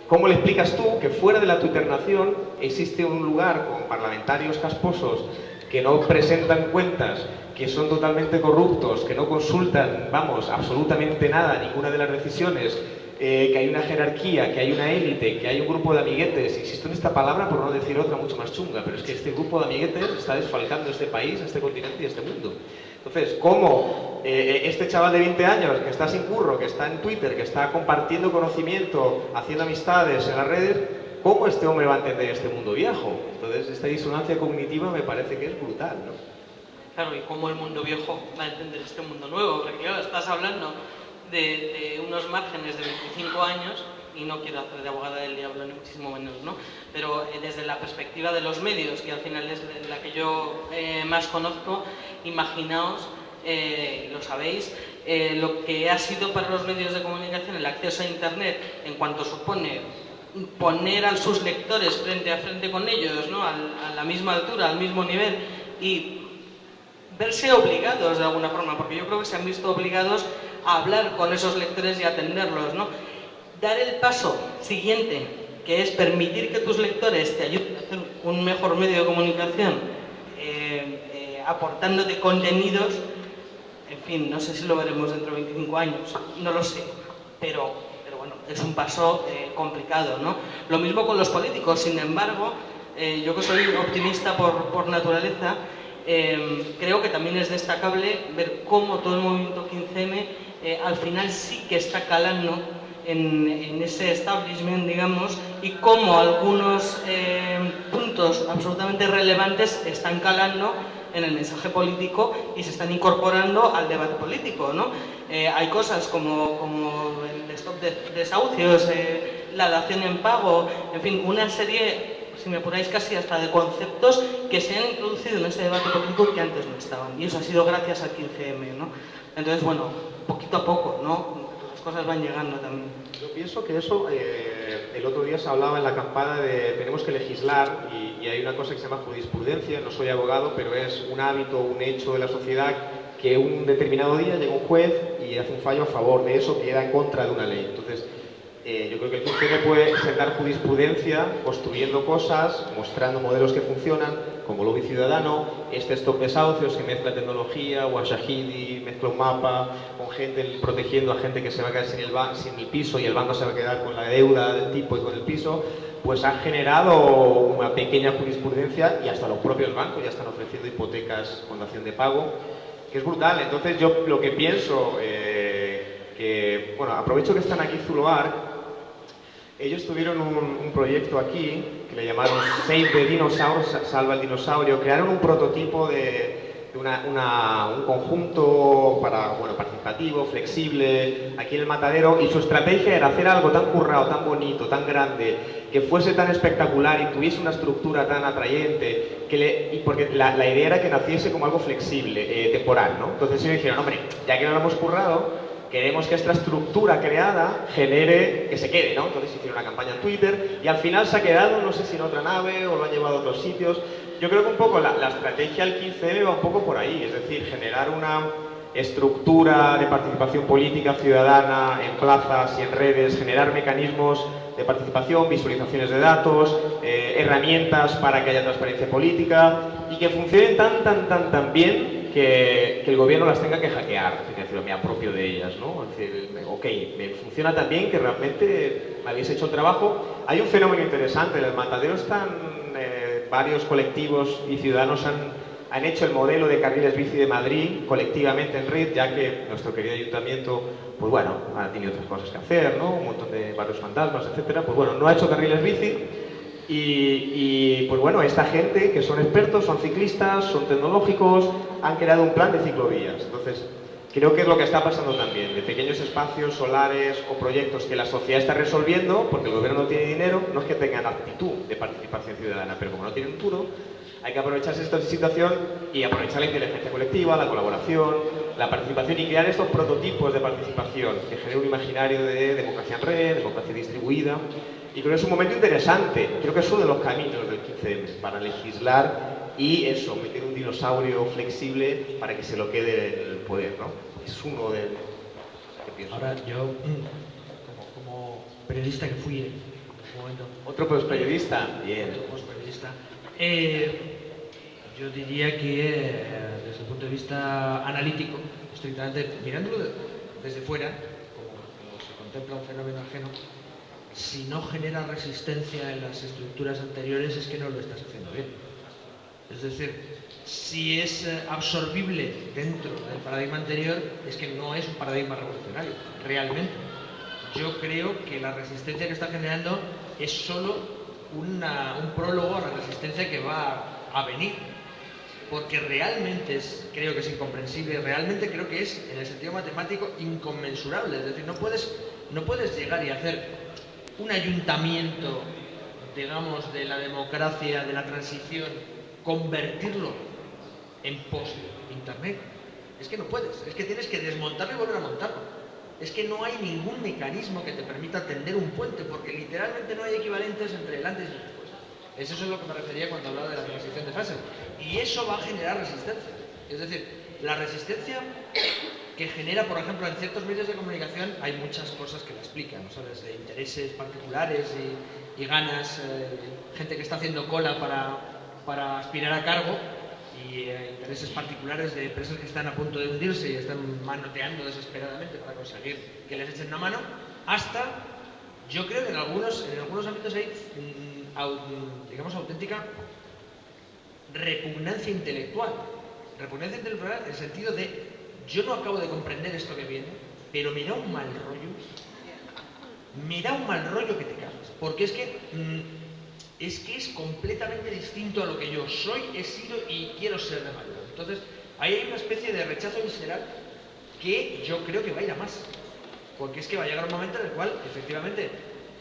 ¿cómo le explicas tú que fuera de la Twitter nación existe un lugar con parlamentarios casposos que no presentan cuentas, que son totalmente corruptos, que no consultan, vamos, absolutamente nada, ninguna de las decisiones, que hay una jerarquía, que hay una élite, que hay un grupo de amiguetes? Insisto en esta palabra por no decir otra mucho más chunga, pero es que este grupo de amiguetes está desfalcando este país, este continente y este mundo. Entonces, ¿cómo este chaval de 20 años que está sin curro, que está en Twitter, que está compartiendo conocimiento, haciendo amistades en las redes, cómo este hombre va a entender este mundo viejo? Entonces, esta disonancia cognitiva me parece que es brutal, ¿no? Claro, y cómo el mundo viejo va a entender este mundo nuevo, porque claro, estás hablando de unos márgenes de 25 años, y no quiero hacer de abogada del diablo ni muchísimo menos, ¿no? Pero desde la perspectiva de los medios, que al final es la que yo más conozco, imaginaos, lo sabéis, lo que ha sido para los medios de comunicación el acceso a Internet en cuanto supone poner a sus lectores frente a frente con ellos, ¿no? A la misma altura, al mismo nivel, y verse obligados de alguna forma, porque yo creo que se han visto obligados a hablar con esos lectores y atenderlos, ¿no? Dar el paso siguiente, que es permitir que tus lectores te ayuden a hacer un mejor medio de comunicación, aportándote contenidos, en fin, no sé si lo veremos dentro de 25 años, no lo sé, pero bueno, es un paso complicado, ¿no? Lo mismo con los políticos, sin embargo, yo que soy optimista por naturaleza, creo que también es destacable ver cómo todo el movimiento 15M al final sí que está calando en ese establishment, digamos, y cómo algunos puntos absolutamente relevantes están calando en el mensaje político y se están incorporando al debate político, ¿no? Hay cosas como el stop de desahucios, la dación en pago, en fin, una serie, si me apuráis, casi hasta de conceptos que se han introducido en ese debate político que antes no estaban, y eso ha sido gracias al 15M, ¿no? Entonces, bueno, poquito a poco, ¿no? Las cosas van llegando también. Yo pienso que eso, el otro día se hablaba en la campana de tenemos que legislar, y hay una cosa que se llama jurisprudencia, no soy abogado, pero es un hábito, un hecho de la sociedad, que un determinado día llega un juez y hace un fallo a favor de eso que era en contra de una ley. Entonces, yo creo que el 15M puede sentar jurisprudencia construyendo cosas, mostrando modelos que funcionan, como lobby ciudadano, este stop desahucios que mezcla tecnología, Washahidi, mezcla un mapa, con gente protegiendo a gente que se va a quedar sin el piso y el banco se va a quedar con la deuda del tipo y con el piso, pues ha generado una pequeña jurisprudencia y hasta los propios bancos ya están ofreciendo hipotecas con dación de pago, que es brutal. Entonces yo lo que pienso, bueno, aprovecho que están aquí Zuluar. Ellos tuvieron un proyecto aquí que le llamaron Save the Dinosaur, salva el dinosaurio. Crearon un prototipo de un conjunto participativo, flexible, aquí en el Matadero, y su estrategia era hacer algo tan currado, tan bonito, tan grande, que fuese tan espectacular y tuviese una estructura tan atrayente, porque la idea era que naciese como algo flexible, temporal, ¿no? Entonces ellos dijeron, hombre, ya que no lo hemos currado, queremos que esta estructura creada genere que se quede, ¿no? Entonces hicieron una campaña en Twitter y al final se ha quedado, no sé si en otra nave o lo han llevado a otros sitios. Yo creo que un poco la estrategia del 15M va un poco por ahí, es decir, generar una estructura de participación política ciudadana en plazas y en redes, generar mecanismos de participación, visualizaciones de datos, herramientas para que haya transparencia política y que funcionen tan bien que el gobierno las tenga que hackear, es decir, me apropio de ellas, ¿no? Es decir, ok, me funciona tan bien que realmente me habéis hecho el trabajo. Hay un fenómeno interesante, en el Matadero están varios colectivos y ciudadanos han hecho el modelo de carriles bici de Madrid colectivamente en red, ya que nuestro querido ayuntamiento, pues bueno, ha tenido otras cosas que hacer, ¿no? Un montón de barrios fantasmas, etcétera. Pues bueno, no ha hecho carriles bici y pues bueno, esta gente que son expertos, son ciclistas, son tecnológicos, han creado un plan de ciclovías. Entonces, creo que es lo que está pasando también, de pequeños espacios solares o proyectos que la sociedad está resolviendo, porque el gobierno no tiene dinero, no es que tengan actitud de participación ciudadana, pero como no tienen un duro, hay que aprovecharse de esta situación y aprovechar la inteligencia colectiva, la colaboración, la participación y crear estos prototipos de participación que generen un imaginario de democracia en red, democracia distribuida. Y creo que es un momento interesante, creo que es uno de los caminos del 15M para legislar y eso, meter un dinosaurio flexible para que se lo quede en el poder, ¿no? Es uno de los que pienso. Ahora yo, como periodista que fui en un momento... Otro pues periodista, bien. Periodista, yo diría que desde el punto de vista analítico, estrictamente mirándolo desde fuera, como se contempla un fenómeno ajeno, si no genera resistencia en las estructuras anteriores es que no lo estás haciendo bien. Es decir, si es absorbible dentro del paradigma anterior, es que no es un paradigma revolucionario, realmente. Yo creo que la resistencia que está generando es solo un prólogo a la resistencia que va a venir. Porque realmente creo que es incomprensible, realmente creo que es, en el sentido matemático, inconmensurable. Es decir, no puedes llegar y hacer un ayuntamiento, digamos, de la democracia, de la transición, convertirlo en post-internet. Es que no puedes, es que tienes que desmontarlo y volver a montarlo. Es que no hay ningún mecanismo que te permita tender un puente, porque literalmente no hay equivalentes entre el antes y el después. Eso es lo que me refería cuando hablaba de la transición de fases. Y eso va a generar resistencia. Es decir, la resistencia que genera, por ejemplo, en ciertos medios de comunicación, hay muchas cosas que la explican, ¿no? ¿Sabes? De intereses particulares y ganas, gente que está haciendo cola para aspirar a cargo, y intereses particulares de empresas que están a punto de hundirse y están manoteando desesperadamente para conseguir que les echen una mano, hasta, yo creo que en algunos ámbitos hay, digamos, auténtica repugnancia intelectual. Repugnancia intelectual en el sentido de, yo no acabo de comprender esto que viene, pero me da un mal rollo. Me da un mal rollo que te cagas. Porque es que es completamente distinto a lo que yo soy, he sido y quiero ser de mayor. Entonces, ahí hay una especie de rechazo visceral que yo creo que va a ir a más. Porque es que va a llegar un momento en el cual, efectivamente,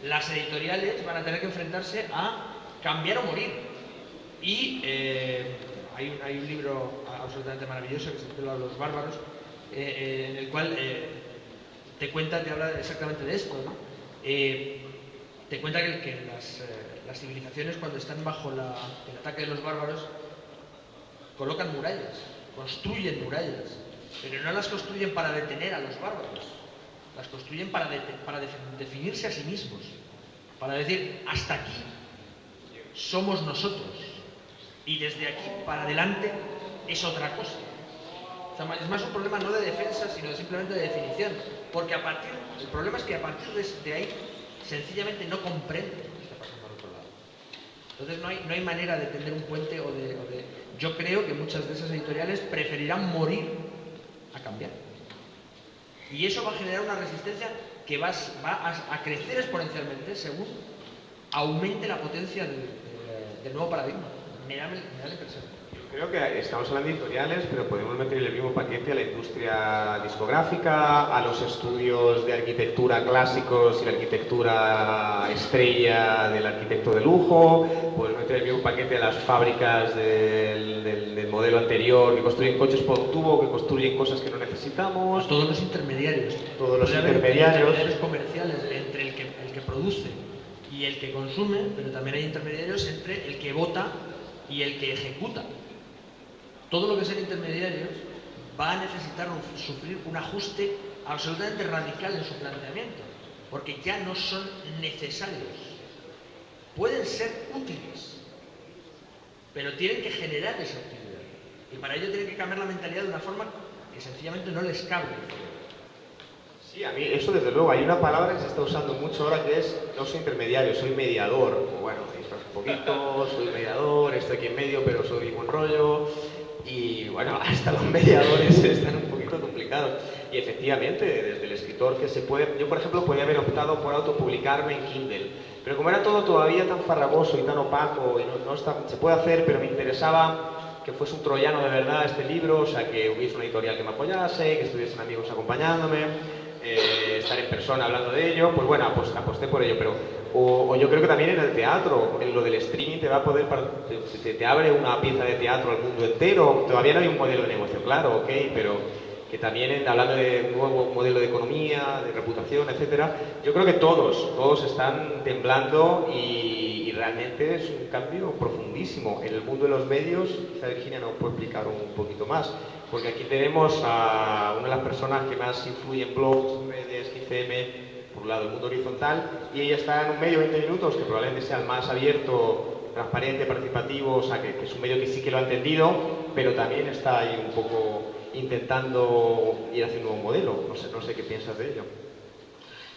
las editoriales van a tener que enfrentarse a cambiar o morir. Y hay un libro absolutamente maravilloso que se titula Los Bárbaros, en el cual te habla exactamente de esto, ¿no? Te cuenta que las civilizaciones, cuando están bajo el ataque de los bárbaros, colocan murallas, construyen murallas, pero no las construyen para detener a los bárbaros, las construyen para definirse a sí mismos, para decir, hasta aquí somos nosotros, y desde aquí para adelante es otra cosa. O sea, es más un problema no de defensa, sino simplemente de definición, porque el problema es que a partir de ahí sencillamente no comprende lo que está pasando al otro lado. Entonces no hay manera de tender un puente Yo creo que muchas de esas editoriales preferirán morir a cambiar. Y eso va a generar una resistencia que va a crecer exponencialmente según aumente la potencia del nuevo paradigma. me da la impresión. Creo que estamos hablando de editoriales, pero podemos meter en el mismo paquete a la industria discográfica, a los estudios de arquitectura clásicos y la arquitectura estrella del arquitecto de lujo, podemos meter en el mismo paquete a las fábricas del modelo anterior que construyen coches por un tubo, que construyen cosas que no necesitamos. A todos los intermediarios. Todos los Puede haber intermediarios comerciales entre el que produce y el que consume, pero también hay intermediarios entre el que vota y el que ejecuta. Todo lo que sean intermediarios va a necesitar sufrir un ajuste absolutamente radical en su planteamiento, porque ya no son necesarios. Pueden ser útiles, pero tienen que generar esa utilidad. Y para ello tienen que cambiar la mentalidad de una forma que sencillamente no les cabe. Sí, a mí eso desde luego, hay una palabra que se está usando mucho ahora que es no soy intermediario, soy mediador. O bueno, esto es un poquito, soy mediador, estoy aquí en medio, pero soy buen rollo. Y bueno, hasta los mediadores están un poquito complicados. Y efectivamente, desde el escritor que se puede... Yo, por ejemplo, podía haber optado por autopublicarme en Kindle. Pero como era todo todavía tan farragoso y tan opaco, y no está, se puede hacer, pero me interesaba que fuese un troyano de verdad este libro, o sea, que hubiese una editorial que me apoyase, que estuviesen amigos acompañándome, estar en persona hablando de ello, pues bueno, aposté por ello, pero o yo creo que también en el teatro, en lo del streaming te va a poder, te abre una pieza de teatro al mundo entero, todavía no hay un modelo de negocio claro, ok, pero que también hablando de un nuevo modelo de economía, de reputación, etcétera, yo creo que todos están temblando y realmente es un cambio profundísimo. En el mundo de los medios, quizá Virginia nos puede explicar un poquito más, porque aquí tenemos a una de las personas que más influye en blogs, redes, 15M, por un lado el mundo horizontal, y ella está en un medio 20 minutos, que probablemente sea el más abierto, transparente, participativo, o sea, que es un medio que sí que lo ha entendido, pero también está ahí un poco intentando ir hacia un nuevo modelo. No sé qué piensas de ello.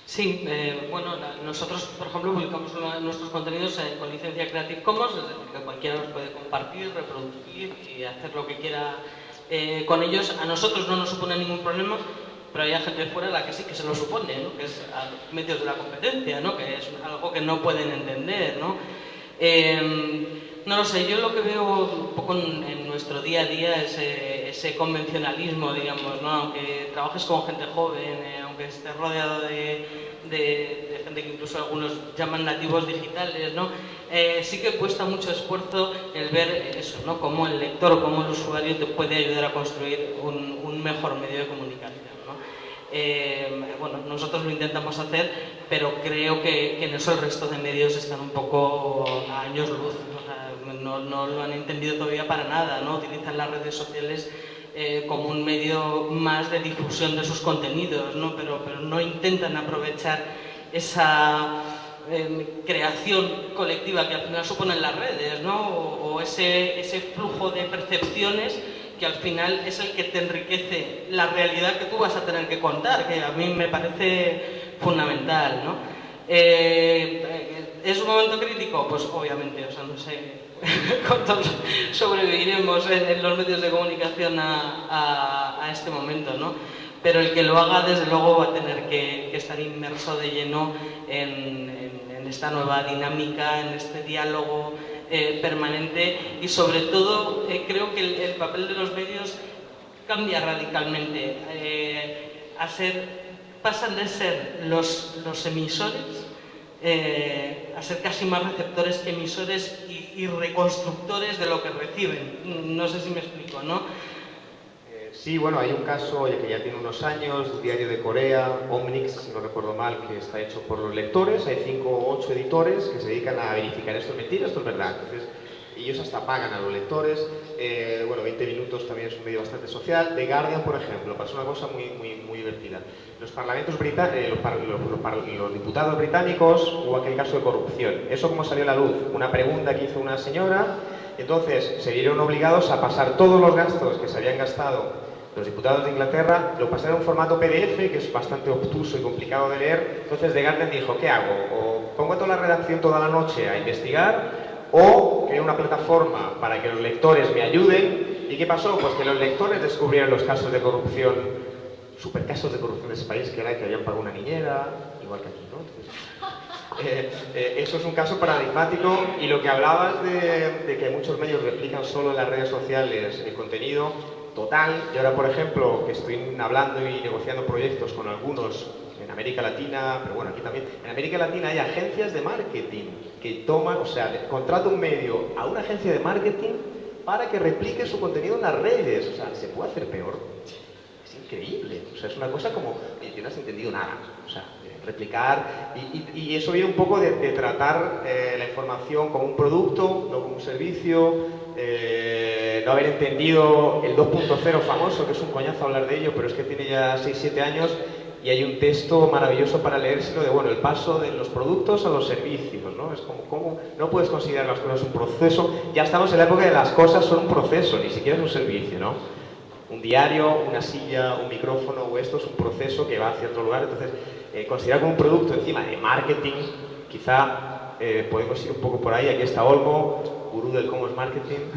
Sí, bueno, nosotros, por ejemplo, publicamos nuestros contenidos con licencia Creative Commons, es decir, que cualquiera los puede compartir, reproducir y hacer lo que quiera con ellos. A nosotros no nos supone ningún problema, pero hay gente de fuera a la que sí que se lo supone, ¿no? Que es a los medios de la competencia, ¿no? Que es algo que no pueden entender, ¿no? No lo sé, yo lo que veo un poco en nuestro día a día es ese convencionalismo, digamos, ¿no? Aunque trabajes con gente joven, aunque estés rodeado de gente que incluso algunos llaman nativos digitales, ¿no? Sí que cuesta mucho esfuerzo el ver eso, ¿no? Cómo el lector o cómo el usuario te puede ayudar a construir un mejor medio de comunicación, ¿no? Bueno, nosotros lo intentamos hacer, pero creo que en eso el resto de medios están un poco a años luz, ¿no? O sea, no lo han entendido todavía para nada, ¿no? Utilizan las redes sociales como un medio más de difusión de sus contenidos, ¿no? Pero no intentan aprovechar esa creación colectiva que al final suponen las redes, ¿no? O ese flujo de percepciones que al final es el que te enriquece la realidad que tú vas a tener que contar, que a mí me parece fundamental, ¿no? ¿Es un momento crítico? Pues obviamente, o sea, no sé cuántos sobreviviremos en los medios de comunicación a este momento, ¿no? Pero el que lo haga, desde luego, va a tener que estar inmerso de lleno en esta nueva dinámica, en este diálogo permanente y, sobre todo, creo que el papel de los medios cambia radicalmente. Pasan de ser los emisores a ser casi más receptores que emisores y reconstructores de lo que reciben. No sé si me explico, ¿no? Sí, bueno, hay un caso que ya tiene unos años, un diario de Corea, Omnix, si no recuerdo mal, que está hecho por los lectores. Hay 5 o 8 editores que se dedican a verificar esto es mentira, esto es verdad. Entonces, ellos hasta pagan a los lectores. Bueno, 20 minutos también es un medio bastante social. The Guardian, por ejemplo, pasa una cosa muy divertida. Los parlamentos los diputados británicos, hubo aquel caso de corrupción. ¿Eso cómo salió a la luz? Una pregunta que hizo una señora. Entonces, se vieron obligados a pasar todos los gastos que se habían gastado los diputados de Inglaterra, lo pasaron en formato PDF, que es bastante obtuso y complicado de leer. Entonces The Guardian dijo, ¿qué hago? O pongo a toda la redacción toda la noche a investigar, o creo una plataforma para que los lectores me ayuden. ¿Y qué pasó? Pues que los lectores descubrieron los casos de corrupción, supercasos de corrupción de ese país, que era que habían pagado una niñera, igual que aquí, ¿no? Entonces, Eso es un caso paradigmático, y lo que hablabas de que muchos medios replican solo en las redes sociales el contenido, total. Yo ahora, por ejemplo, que estoy hablando y negociando proyectos con algunos en América Latina, pero bueno, aquí también. En América Latina hay agencias de marketing que toman, o sea, contrata un medio a una agencia de marketing para que replique su contenido en las redes. O sea, se puede hacer peor. Es increíble. O sea, es una cosa como, yo no has entendido nada. O sea, replicar, y eso viene un poco de tratar la información como un producto, no como un servicio, no haber entendido el 2.0 famoso, que es un coñazo hablar de ello, pero es que tiene ya 6-7 años, y hay un texto maravilloso para leérselo de, bueno, el paso de los productos a los servicios, ¿no? Es como no puedes considerar las cosas un proceso. Ya estamos en la época de las cosas son un proceso, ni siquiera es un servicio, ¿no? Un diario, una silla, un micrófono o esto es un proceso que va hacia otro lugar. Entonces, considerar como un producto encima de marketing, quizá podemos ir un poco por ahí. Aquí está Olmo, gurú del cómo es marketing,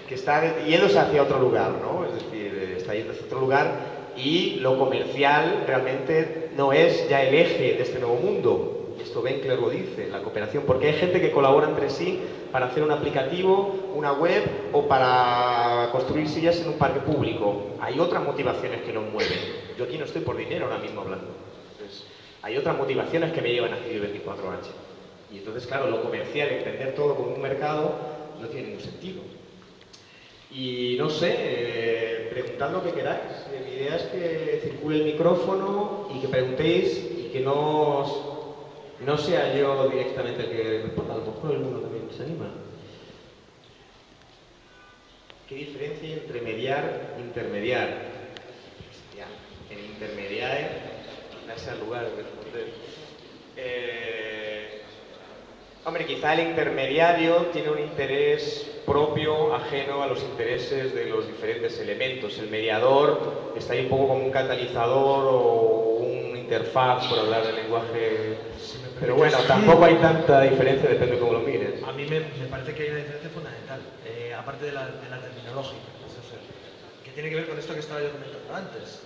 que está yéndose hacia otro lugar, ¿no? Es decir, está yendo hacia otro lugar, y lo comercial realmente no es ya el eje de este nuevo mundo. Esto Benkler lo dice, la cooperación, porque hay gente que colabora entre sí para hacer un aplicativo, una web, o para construir sillas en un parque público. Hay otras motivaciones que nos mueven. Yo aquí no estoy por dinero ahora mismo hablando. Entonces, hay otras motivaciones que me llevan a escribir 24H. Y entonces, claro, lo comercial, entender todo como un mercado, no tiene ningún sentido. Y no sé, preguntad lo que queráis. Mi idea es que circule el micrófono y que preguntéis, y que no sea yo directamente el que responda. A lo mejor el mundo también se anima. ¿Qué diferencia hay entre mediar e intermediar? Hostia, en intermediar darse al lugar de responder. Hombre, quizá el intermediario tiene un interés propio, ajeno a los intereses de los diferentes elementos. El mediador está ahí un poco como un catalizador o una interfaz, por hablar del lenguaje. Pero bueno, tampoco hay tanta diferencia, depende de cómo lo mires. A mí me parece que hay una diferencia fundamental, aparte de la terminológica, que tiene que ver con esto que estaba yo comentando antes.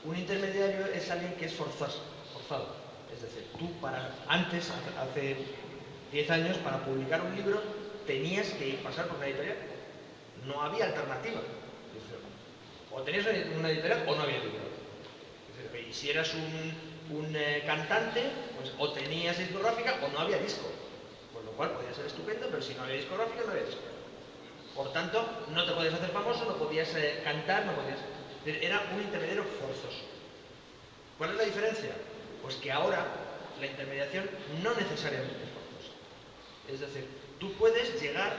Un intermediario es alguien que es forzado. Es decir, tú antes, hace 10 años, para publicar un libro, tenías que pasar por una editorial. No había alternativa. O tenías una editorial o no había editorial. Y si eras un cantante, pues o tenías discográfica o no había disco. Con lo cual podía ser estupendo, pero si no había discográfica, no había disco. Por tanto, no te podías hacer famoso, no podías cantar, no podías... Era un intermediario forzoso. ¿Cuál es la diferencia? Pues que ahora la intermediación no necesariamente es forzosa. Es decir, tú puedes llegar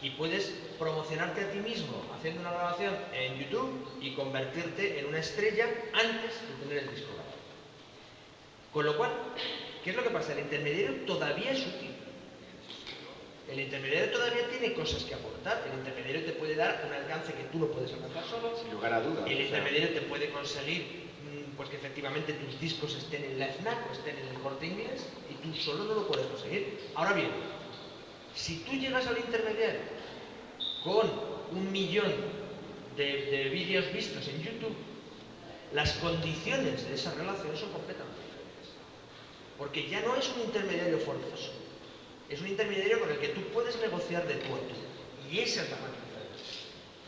y puedes promocionarte a ti mismo haciendo una grabación en YouTube y convertirte en una estrella antes de tener el disco grabado. Con lo cual, ¿qué es lo que pasa? El intermediario todavía es útil. El intermediario todavía tiene cosas que aportar. El intermediario te puede dar un alcance que tú no puedes alcanzar solo. Sin lugar a dudas. El intermediario te puede conseguir pues que efectivamente tus discos estén en la FNAC o estén en el Corte Inglés, y tú solo no lo puedes conseguir. Ahora bien, si tú llegas al intermediario con 1 millón de vídeos vistos en YouTube, las condiciones de esa relación son completamente diferentes. Porque ya no es un intermediario forzoso, es un intermediario con el que tú puedes negociar de tú a tú. Y esa es la gran diferencia.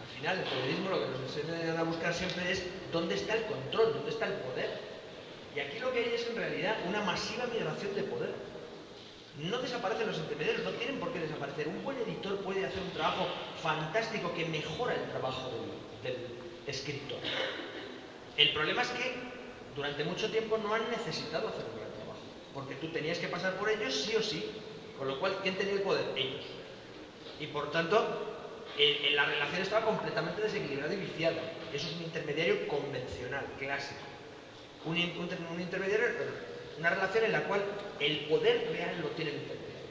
Al final, el periodismo lo que nos enseñan a buscar siempre es dónde está el control, dónde está el poder. Y aquí lo que hay es en realidad una masiva migración de poder. No desaparecen los intermediarios, no tienen por qué desaparecer. Un buen editor puede hacer un trabajo fantástico que mejora el trabajo del escritor. El problema es que durante mucho tiempo no han necesitado hacer un gran trabajo, porque tú tenías que pasar por ellos sí o sí. Con lo cual, ¿quién tenía el poder? Ellos. Y por tanto, la relación estaba completamente desequilibrada y viciada. Eso es un intermediario convencional, clásico. Un intermediario, una relación en la cual el poder real lo tiene el intermediario.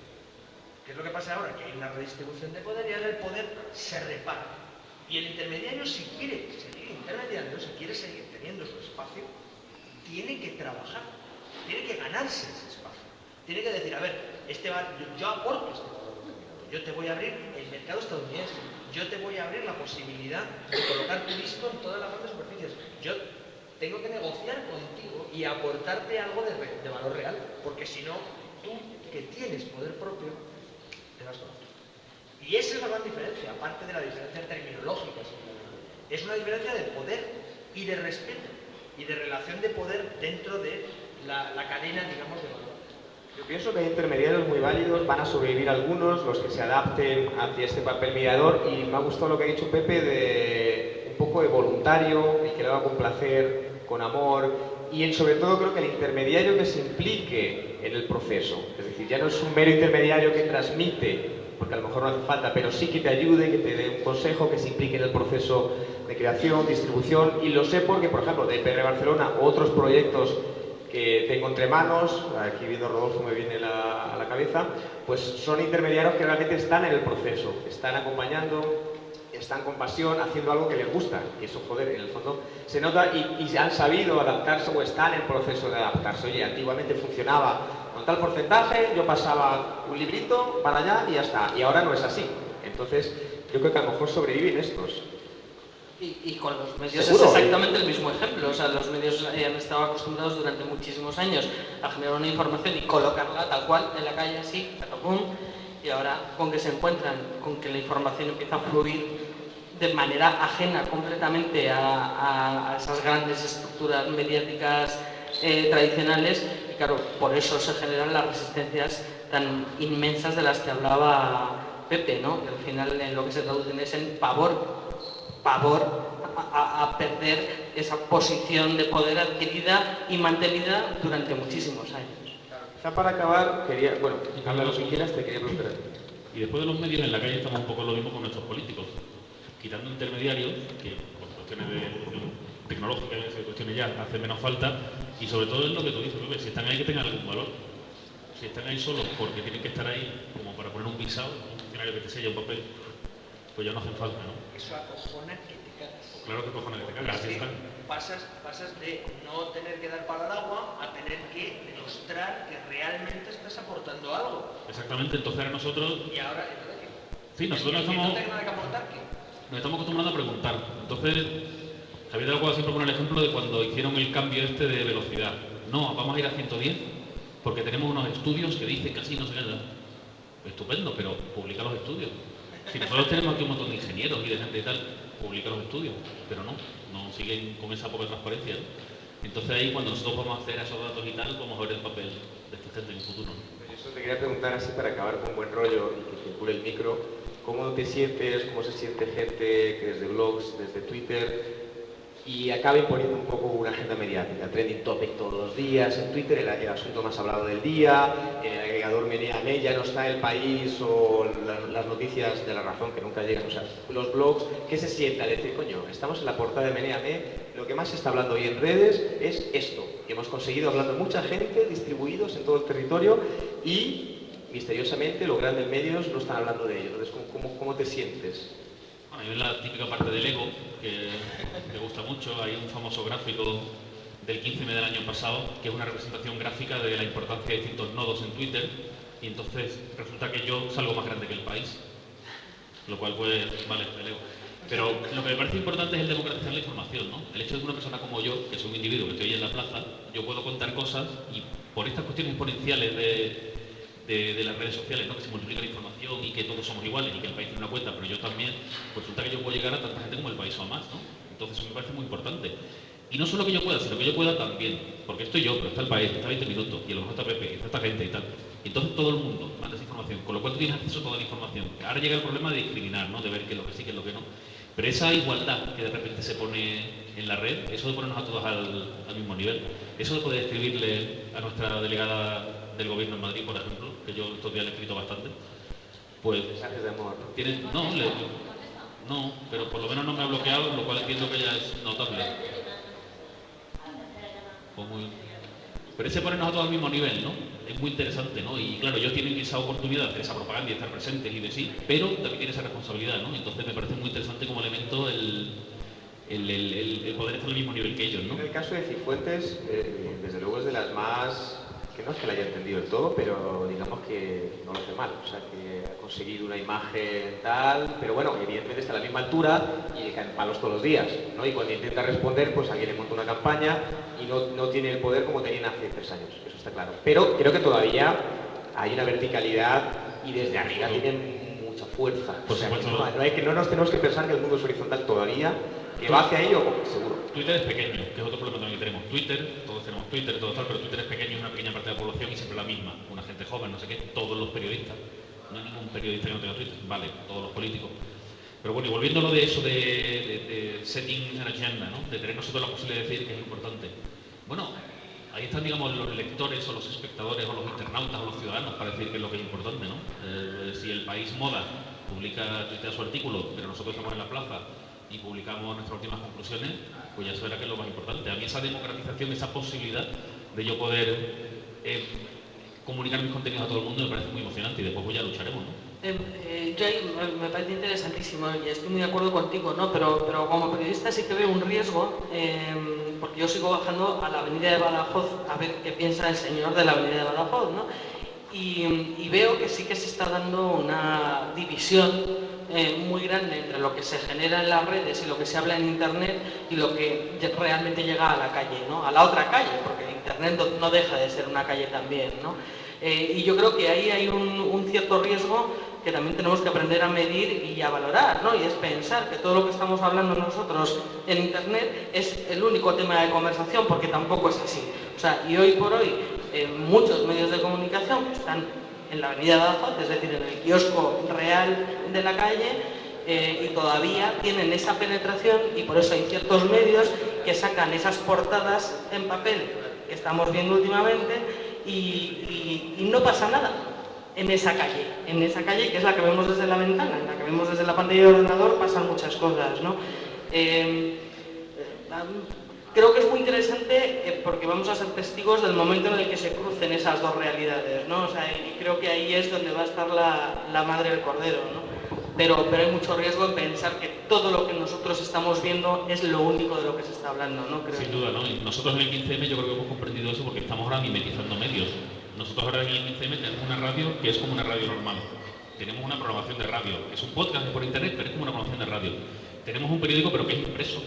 ¿Qué es lo que pasa ahora? Que hay una redistribución de poder y ahora el poder se reparte. Y el intermediario, si quiere seguir intermediando, si quiere seguir teniendo su espacio, tiene que trabajar, tiene que ganarse ese espacio. Tiene que decir, a ver, yo aporto este valor determinado, yo te voy a abrir el mercado estadounidense, yo te voy a abrir la posibilidad de colocar tu disco en todas las grandes superficies, yo tengo que negociar contigo y aportarte algo de valor real, porque si no, tú que tienes poder propio, te vas con otro. Y esa es la gran diferencia, aparte de la diferencia terminológica, es una diferencia de poder y de respeto y de relación de poder dentro de la cadena, digamos, de valor. Yo pienso que hay intermediarios muy válidos, van a sobrevivir algunos, los que se adapten hacia este papel mediador, y me ha gustado lo que ha dicho Pepe de un poco de voluntario, el que le va a complacer con amor, y sobre todo creo que el intermediario que se implique en el proceso, es decir, ya no es un mero intermediario que transmite, porque a lo mejor no hace falta, pero sí que te ayude, que te dé un consejo, que se implique en el proceso de creación, distribución, y lo sé porque, por ejemplo, de PR Barcelona, otros proyectos que tengo entre manos, aquí viendo a Rodolfo me viene a la cabeza, pues son intermediarios que realmente están en el proceso, están acompañando, están con pasión, haciendo algo que les gusta, y eso, joder, en el fondo se nota, y han sabido adaptarse o están en proceso de adaptarse. Oye, antiguamente funcionaba con tal porcentaje, yo pasaba un librito para allá y ya está, y ahora no es así. Entonces, yo creo que a lo mejor sobreviven estos. Y con los medios ¿Seguro? Es exactamente el mismo ejemplo. O sea, los medios han estado acostumbrados durante muchísimos años a generar una información y colocarla tal cual en la calle así, pum, y ahora con que se encuentran con que la información empieza a fluir de manera ajena completamente a esas grandes estructuras mediáticas tradicionales, y claro, por eso se generan las resistencias tan inmensas de las que hablaba Pepe, ¿no? Que al final en lo que se traducen es en pavor a perder esa posición de poder adquirida y mantenida durante muchísimos años. Ya para acabar, quería, bueno, habla lo que quieras, te quería preguntar. Y después de los medios en la calle estamos un poco lo mismo con nuestros políticos, quitando intermediarios, que por cuestiones tecnológicas, cuestiones ya hace menos falta, y sobre todo es lo que tú dices, Pepe, si están ahí que tengan algún valor. Si están ahí solos porque tienen que estar ahí como para poner un visado, un funcionario que te sella un papel, pues ya no hacen falta, ¿no? Eso acojona que te cagas. Claro que cojones que te cagas, así están. Pasas de no tener que dar para el agua a tener que demostrar que realmente estás aportando algo. Exactamente, entonces ahora nosotros... Y ahora, Sí, nosotros nos no estamos... tengo nada que aportar, ¿qué? Nos estamos acostumbrando a preguntar. Entonces, Javier de la Cueva siempre pone el ejemplo de cuando hicieron el cambio este de velocidad. No, vamos a ir a 110 porque tenemos unos estudios que dicen que así no se queda. Estupendo, pero publica los estudios. Si nosotros tenemos aquí un montón de ingenieros y de gente y tal, publica los estudios, pero no siguen con esa poca transparencia, ¿no? Entonces ahí cuando nosotros vamos a acceder a esos datos y tal, vamos a ver el papel de esta gente en el futuro, ¿no? Eso te quería preguntar así para acabar con buen rollo y que circule el micro. ¿Cómo te sientes, cómo se siente gente que desde blogs, desde Twitter, y acaben poniendo un poco una agenda mediática, trending topic todos los días en Twitter, el asunto más hablado del día, el agregador Meneame, ya no está El País o las noticias de La Razón que nunca llegan, o sea, los blogs, ¿qué se sienta? Decir, coño, estamos en la portada de Meneame, lo que más se está hablando hoy en redes es esto, que hemos conseguido hablando de mucha gente, distribuidos en todo el territorio, y misteriosamente los grandes medios no están hablando de ello. Entonces, ¿cómo te sientes? Bueno, hay la típica parte del ego que me gusta mucho. Hay un famoso gráfico del 15M del año pasado que es una representación gráfica de la importancia de distintos nodos en Twitter, y entonces resulta que yo salgo más grande que El País, lo cual pues vale, el ego. Pero lo que me parece importante es el democratizar la información, ¿no? El hecho de que una persona como yo, que soy un individuo que estoy ahí en la plaza, yo puedo contar cosas y por estas cuestiones exponenciales de las redes sociales, ¿no? Que se multiplica la información y que todos somos iguales y que El País tiene una cuenta, pero yo también, pues resulta que yo puedo llegar a tanta gente como El País o más, ¿no? Entonces eso me parece muy importante. Y no solo que yo pueda, sino que yo pueda también, porque estoy yo, pero está El País, está 20 minutos, y a lo mejor está Pepe, y está esta gente y tal. Y entonces todo el mundo manda esa información, con lo cual tú tienes acceso a toda la información. Ahora llega el problema de discriminar, ¿no? De ver qué es lo que sí, qué es lo que no. Pero esa igualdad que de repente se pone en la red, eso de ponernos a todos al mismo nivel, eso de poder escribirle a nuestra delegada del gobierno en Madrid, por ejemplo, que yo estos días le he escrito bastante, pues... Mensajes de amor. Tiene, no, pero por lo menos no me ha bloqueado, lo cual entiendo que ya es notable. Pues pero ese ponernos a todos al mismo nivel, ¿no? Es muy interesante, ¿no? Y claro, ellos tienen esa oportunidad de hacer esa propaganda y estar presentes y de sí, pero también tienen esa responsabilidad, ¿no? Entonces me parece muy interesante como elemento el poder estar al mismo nivel que ellos, ¿no? En el caso de Cifuentes, desde luego es de las más que no es que la haya entendido del todo, pero digamos que no lo hace mal. O sea, que ha conseguido una imagen tal, pero bueno, evidentemente está a la misma altura y le caen palos todos los días, ¿no? Y cuando intenta responder, pues alguien le monta una campaña y no tiene el poder como tenían hace 3 años, eso está claro. Pero creo que todavía hay una verticalidad y desde arriba tienen mucha fuerza. O sea, no nos tenemos que pensar que el mundo es horizontal todavía, que va hacia ello, seguro. Twitter es pequeño, que es otro problema también que tenemos. Todos tenemos Twitter, todo tal, pero Twitter es pequeño, es una pequeña parte de la población y siempre la misma. Una gente joven, no sé qué, todos los periodistas. No hay ningún periodista que no tenga Twitter, vale, todos los políticos. Pero bueno, y volviendo a lo de eso de setting an agenda, ¿no? De tener nosotros la posibilidad de decir que es importante. Bueno, ahí están, digamos, los lectores o los espectadores o los internautas o los ciudadanos para decir qué es lo que es importante, ¿no? Si el País Moda tuitea su artículo, pero nosotros estamos en la plaza y publicamos nuestras últimas conclusiones, pues ya sabrá que es lo más importante. A mí esa democratización, esa posibilidad de yo poder comunicar mis contenidos a todo el mundo me parece muy emocionante y después pues ya lucharemos, ¿no? Yo ahí me parece interesantísimo y estoy muy de acuerdo contigo, ¿no? Pero como periodista sí que veo un riesgo, porque yo sigo bajando a la avenida de Badajoz a ver qué piensa el señor de la avenida de Badajoz, ¿no? Y veo que sí que se está dando una división muy grande entre lo que se genera en las redes y lo que se habla en Internet y lo que realmente llega a la calle, ¿no? A la otra calle, porque Internet no deja de ser una calle también, ¿no? Y yo creo que ahí hay un cierto riesgo que también tenemos que aprender a medir y a valorar, ¿no? Y es pensar que todo lo que estamos hablando nosotros en Internet es el único tema de conversación, porque tampoco es así. O sea, y hoy por hoy muchos medios de comunicación que están en la avenida de Badajoz, es decir, en el kiosco real de la calle, y todavía tienen esa penetración y por eso hay ciertos medios que sacan esas portadas en papel que estamos viendo últimamente y no pasa nada en esa calle que es la que vemos desde la ventana, en la que vemos desde la pantalla del ordenador pasan muchas cosas, ¿no? Creo que es muy interesante porque vamos a ser testigos del momento en el que se crucen esas dos realidades, ¿no? O sea, y creo que ahí es donde va a estar la madre del cordero, ¿no? Pero hay mucho riesgo en pensar que todo lo que nosotros estamos viendo es lo único de lo que se está hablando, ¿no? Creo. Sin duda, ¿no? Y nosotros en el 15M yo creo que hemos comprendido eso porque estamos ahora mimetizando medios. Nosotros ahora en el 15M tenemos una radio que es como una radio normal. Tenemos una programación de radio. Es un podcast por internet, pero es como una programación de radio. Tenemos un periódico, pero que es impreso.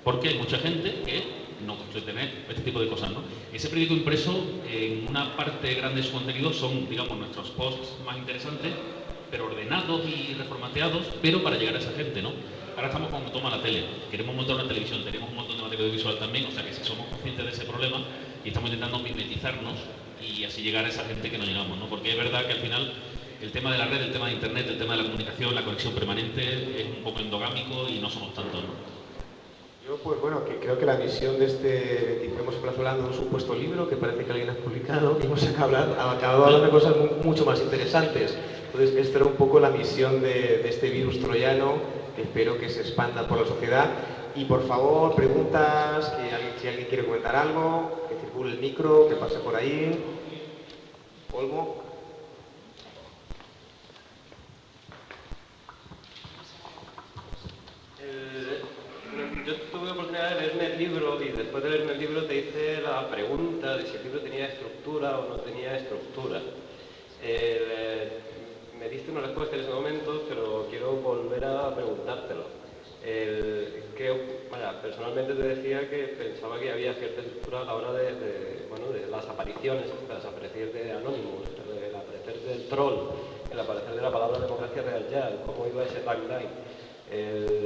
Porque hay mucha gente que no suele tener este tipo de cosas, ¿no? Ese periódico impreso, en una parte grande de su contenido son, digamos, nuestros posts más interesantes, pero ordenados y reformateados, pero para llegar a esa gente, ¿no? Ahora estamos como toma la tele, queremos montar una televisión, tenemos un montón de material visual también, o sea que si somos conscientes de ese problema y estamos intentando mimetizarnos y así llegar a esa gente que no llegamos, ¿no? Porque es verdad que al final el tema de la red, el tema de internet, el tema de la comunicación, la conexión permanente es un poco endogámico y no somos tantos, ¿no? Yo, pues bueno, que creo que la misión de este, hemos empezado hablando de un supuesto libro que parece que alguien ha publicado y hemos acabado hablando de cosas mucho más interesantes. Entonces, esta era un poco la misión de este virus troyano, que espero que se expanda por la sociedad. Y por favor, preguntas, si alguien quiere comentar algo, que circule el micro, que pase por ahí. Olmo. Yo tuve la oportunidad de leerme el libro y después de leerme el libro te hice la pregunta de si el libro tenía estructura o no tenía estructura. Me diste una respuesta en ese momento, pero quiero volver a preguntártelo. Personalmente te decía que pensaba que había cierta estructura a la hora de las apariciones, las aparecer de Anonymous, el aparecer del troll, el aparecer de la palabra democracia real ya, cómo iba ese timeline.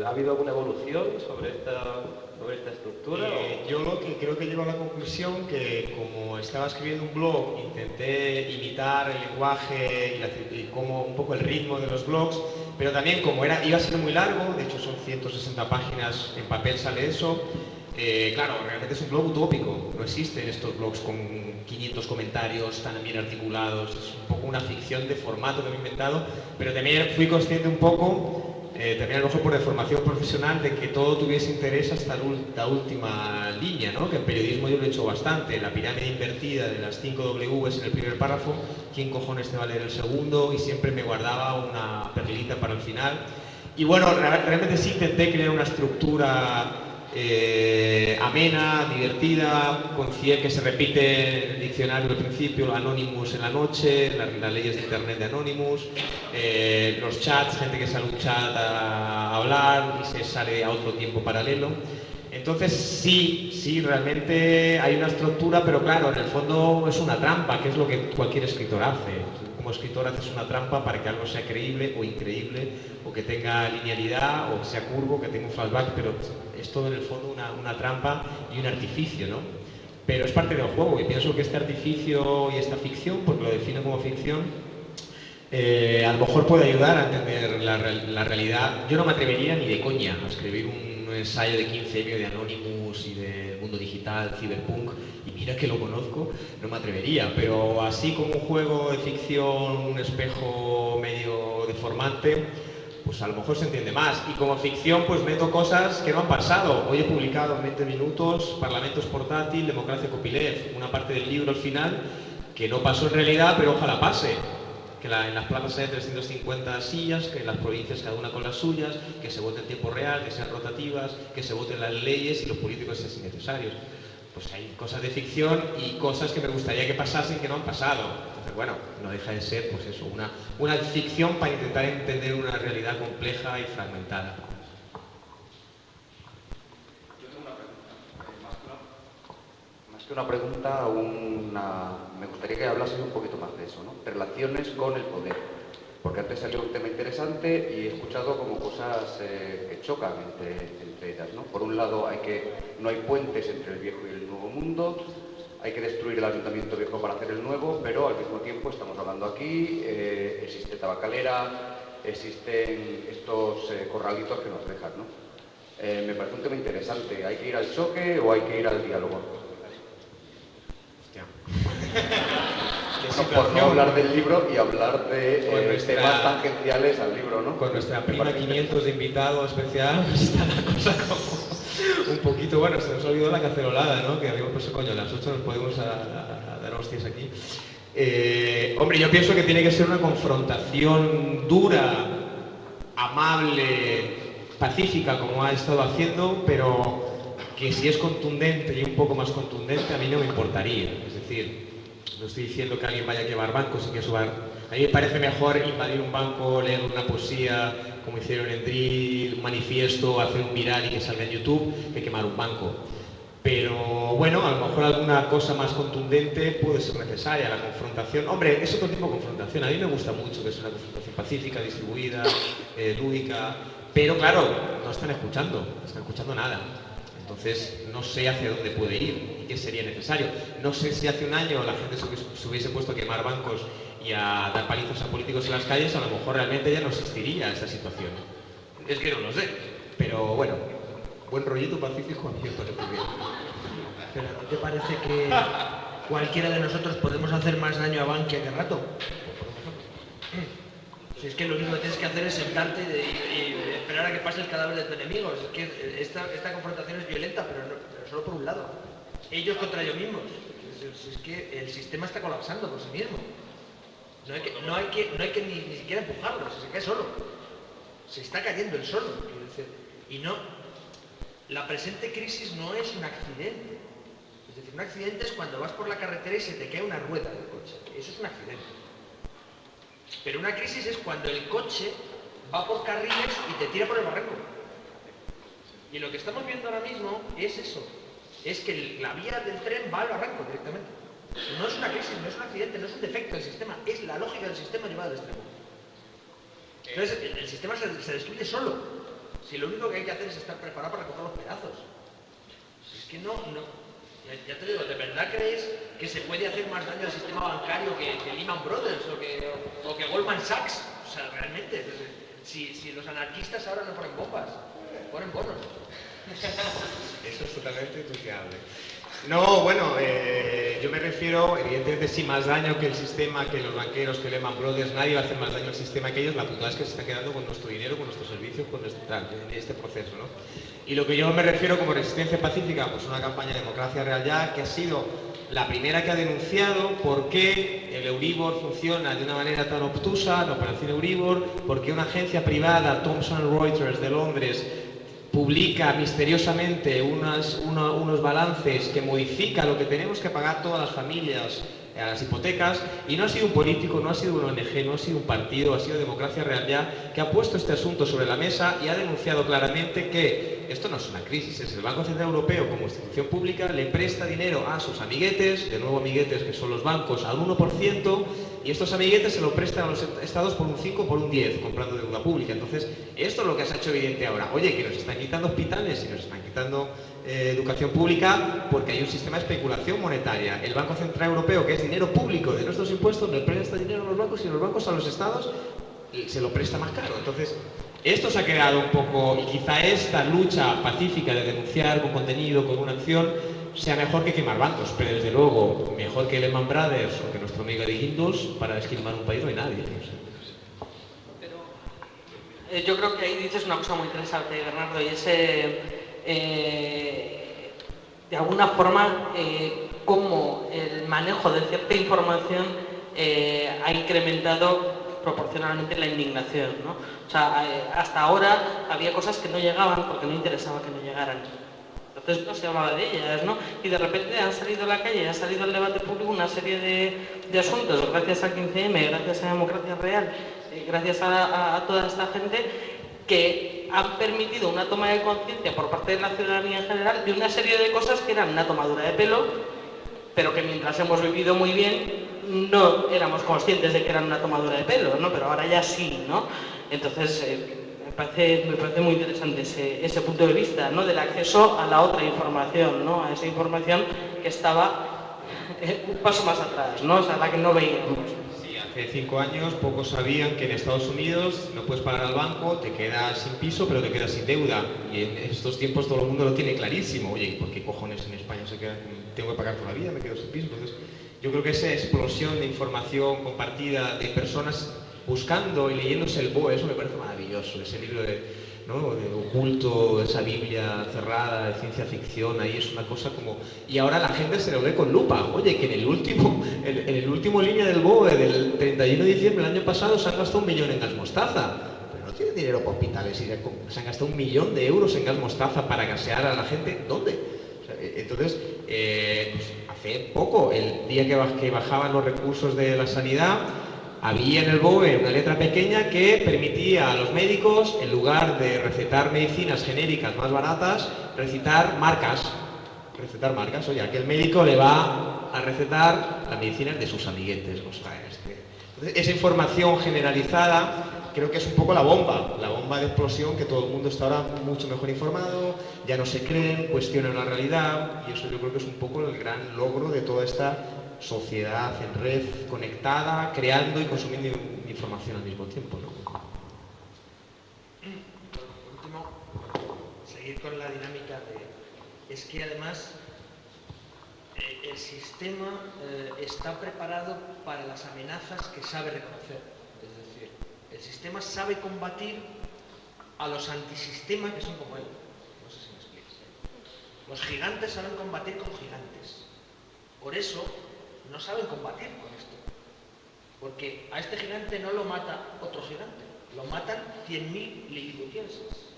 ¿Ha habido alguna evolución sobre esta estructura? Yo creo que llego a la conclusión que como estaba escribiendo un blog, intenté imitar el lenguaje y como un poco el ritmo de los blogs, pero también como iba a ser muy largo, de hecho son 160 páginas, en papel sale eso, claro, realmente es un blog utópico, no existen estos blogs con 500 comentarios tan bien articulados, es un poco una ficción de formato que me he inventado, pero también fui consciente un poco, también a lo mejor por deformación profesional, de que todo tuviese interés hasta la última línea, ¿no? Que en periodismo yo lo he hecho bastante, la pirámide invertida de las 5 Ws en el primer párrafo, ¿quién cojones te va a leer el segundo? Y siempre me guardaba una perlita para el final. Y bueno, realmente sí intenté crear una estructura amena, divertida, que se repite el diccionario al principio, Anonymous en la noche, las leyes de internet de Anonymous, los chats, gente que sale a un chat a hablar y se sale a otro tiempo paralelo. Entonces sí, realmente hay una estructura, pero claro, en el fondo es una trampa, que es lo que cualquier escritor hace. Como escritor haces una trampa para que algo sea creíble o increíble, o que tenga linealidad, o que sea curvo, que tenga un flashback, pero es todo en el fondo una trampa y un artificio, ¿no? Pero es parte del juego, y pienso que este artificio y esta ficción, porque lo defino como ficción, a lo mejor puede ayudar a entender la realidad. Yo no me atrevería ni de coña a escribir un ensayo de 15 años de Anonymous y del mundo digital, cyberpunk, y mira que lo conozco, no me atrevería, pero así como un juego de ficción, un espejo medio deformante, pues a lo mejor se entiende más. Y como ficción pues meto cosas que no han pasado. Hoy he publicado en 20 minutos Parlamentos portátil, Democracia Copyleft, una parte del libro al final que no pasó en realidad, pero ojalá pase. Que en las plazas hay 350 sillas, que en las provincias cada una con las suyas, que se vote en tiempo real, que sean rotativas, que se voten las leyes y los políticos sean innecesarios. Pues hay cosas de ficción y cosas que me gustaría que pasasen que no han pasado. Entonces, bueno, no deja de ser, pues eso, una ficción para intentar entender una realidad compleja y fragmentada. Yo tengo una pregunta, más que una pregunta, me gustaría que hablases un poquito más de eso, ¿no? Relaciones con el poder. Porque antes salió un tema interesante y he escuchado como cosas que chocan entre ellas, ¿no? Por un lado, no hay puentes entre el viejo y el nuevo mundo, hay que destruir el ayuntamiento viejo para hacer el nuevo, pero al mismo tiempo estamos hablando aquí, existe tabacalera, existen estos corralitos que nos dejan, ¿no? Me parece un tema interesante. ¿Hay que ir al choque o hay que ir al diálogo? Hostia. Bueno, por no hablar del libro y hablar de temas tangenciales al libro, ¿no? Con nuestra prima 500 de invitado especial, está la cosa como un poquito, bueno, se nos ha olvidado la cacerolada, ¿no? Que habíamos puesto, coño, a las 8 nos podemos a dar hostias aquí. Hombre, yo pienso que tiene que ser una confrontación dura, amable, pacífica, como ha estado haciendo, pero que si es contundente y un poco más contundente, a mí no me importaría. Es decir, no estoy diciendo que alguien vaya a quemar bancos y que suba. A mí me parece mejor invadir un banco, leer una poesía, como hicieron en Drill, un manifiesto, hacer un viral y que salga en YouTube, que quemar un banco. Pero bueno, a lo mejor alguna cosa más contundente puede ser necesaria, la confrontación. Hombre, es otro tipo de confrontación. A mí me gusta mucho que sea una confrontación pacífica, distribuida, lúdica. Pero claro, no están escuchando nada. Entonces, no sé hacia dónde puede ir y qué sería necesario. No sé si hace un año la gente se hubiese puesto a quemar bancos y a dar palizas a políticos en las calles, a lo mejor realmente ya no existiría esta situación. Es que no lo sé. Pero bueno, buen rollito pacífico a mí me parece bien. Pero ¿no te parece que cualquiera de nosotros podemos hacer más daño a Bankia que a rato? Si es que lo único que tienes que hacer es sentarte y esperar a que pase el cadáver de tu enemigo. Es que esta confrontación es violenta, pero solo por un lado. Ellos contra ellos mismos. Es que el sistema está colapsando por sí mismo. No hay que ni siquiera empujarlo, se cae solo. Se está cayendo el solo. Y no, la presente crisis no es un accidente. Es decir, un accidente es cuando vas por la carretera y se te cae una rueda del coche. Eso es un accidente. Pero una crisis es cuando el coche va por carriles y te tira por el barranco. Y lo que estamos viendo ahora mismo es eso. Es que la vía del tren va al barranco directamente. No es una crisis, no es un accidente, no es un defecto del sistema. Es la lógica del sistema llevada al extremo. Entonces, el sistema se destruye solo. Si lo único que hay que hacer es estar preparado para recoger los pedazos. Es que no. Ya te digo, ¿de verdad crees que se puede hacer más daño al sistema bancario que Lehman Brothers o que Goldman Sachs? O sea, realmente, si los anarquistas ahora no ponen bombas, ponen bonos. Eso es totalmente tuteable. No, bueno, yo me refiero, evidentemente sí, más daño que el sistema, que los banqueros, que Lehman Brothers, nadie va a hacer más daño al sistema que ellos. La putada es que se está quedando con nuestro dinero, con nuestros servicios, con nuestro tal, en este proceso, ¿no? Y lo que yo me refiero como resistencia pacífica, pues una campaña de Democracia Real Ya, que ha sido la primera que ha denunciado por qué el Euribor funciona de una manera tan obtusa, la operación Euribor, por qué una agencia privada, Thomson Reuters de Londres, publica misteriosamente unos balances que modifica lo que tenemos que pagar todas las familias a las hipotecas, y no ha sido un político, no ha sido una ONG, no ha sido un partido, ha sido Democracia Real Ya, que ha puesto este asunto sobre la mesa y ha denunciado claramente que esto no es una crisis, es el Banco Central Europeo como institución pública le presta dinero a sus amiguetes, de nuevo amiguetes que son los bancos, al 1%, y estos amiguetes se lo prestan a los estados por un 5 por un 10, comprando deuda pública. Entonces, esto es lo que se ha hecho evidente ahora. Oye, que nos están quitando hospitales y nos están quitando educación pública porque hay un sistema de especulación monetaria. El Banco Central Europeo, que es dinero público de nuestros impuestos, le presta dinero a los bancos y los bancos a los estados se lo presta más caro. Entonces, esto se ha creado un poco, y quizá esta lucha pacífica de denunciar con contenido, con una acción, sea mejor que quemar bancos, pero desde luego mejor que Lehman Brothers o que nuestro amigo de Guindos para esquilmar un país no hay nadie. Pero yo creo que ahí dices una cosa muy interesante, Bernardo, y es de alguna forma cómo el manejo de cierta información ha incrementado proporcionalmente la indignación, ¿no? O sea, hasta ahora había cosas que no llegaban porque no interesaba que no llegaran. Entonces no se hablaba de ellas, ¿no? Y de repente han salido a la calle, ha salido al debate público una serie de asuntos, gracias al 15M, gracias a Democracia Real, gracias a toda esta gente, que han permitido una toma de conciencia por parte de la ciudadanía en general de una serie de cosas que eran una tomadura de pelo, pero que mientras hemos vivido muy bien no éramos conscientes de que eran una tomadura de pelo, ¿no? Pero ahora ya sí, ¿no? Entonces me parece muy interesante ese punto de vista, ¿no? Del acceso a la otra información, ¿no? A esa información que estaba un paso más atrás, ¿no? O sea, la que no veíamos. Sí, hace 5 años pocos sabían que en Estados Unidos no puedes pagar al banco, te quedas sin piso, pero te quedas sin deuda. Y en estos tiempos todo el mundo lo tiene clarísimo. Oye, ¿por qué cojones en España tengo que pagar toda la vida, me quedo sin piso? Entonces, yo creo que esa explosión de información compartida de personas buscando y leyéndose el BOE, eso me parece maravilloso, ese libro de oculto, esa Biblia cerrada, de ciencia ficción, ahí es una cosa como... Y ahora la gente se lo lee con lupa. Oye, que en el último línea del BOE del 31 de diciembre del año pasado se han gastado 1 millón en gas mostaza. Pero no tienen dinero para hospitales y se han gastado 1 millón de euros en gas mostaza para gasear a la gente. ¿Dónde? O sea, entonces, pues hace poco, el día que bajaban los recursos de la sanidad, había en el BOE una letra pequeña que permitía a los médicos, en lugar de recetar medicinas genéricas más baratas, recetar marcas. Oye, aquel médico le va a recetar las medicinas de sus amiguetes. O sea, entonces, esa información generalizada creo que es un poco la bomba de explosión, que todo el mundo está ahora mucho mejor informado, ya no se creen, cuestionan la realidad, y eso yo creo que es un poco el gran logro de toda esta sociedad en red conectada, creando y consumiendo información al mismo tiempo, ¿no? Por último, seguir con la dinámica es que además el sistema está preparado para las amenazas que sabe reconocer. Es decir, el sistema sabe combatir a los antisistemas que son como él. No sé si me explico. Los gigantes saben combatir con gigantes. Por eso no saben combatir con esto, porque a este gigante no lo mata otro gigante, lo matan 100.000 liliputienses.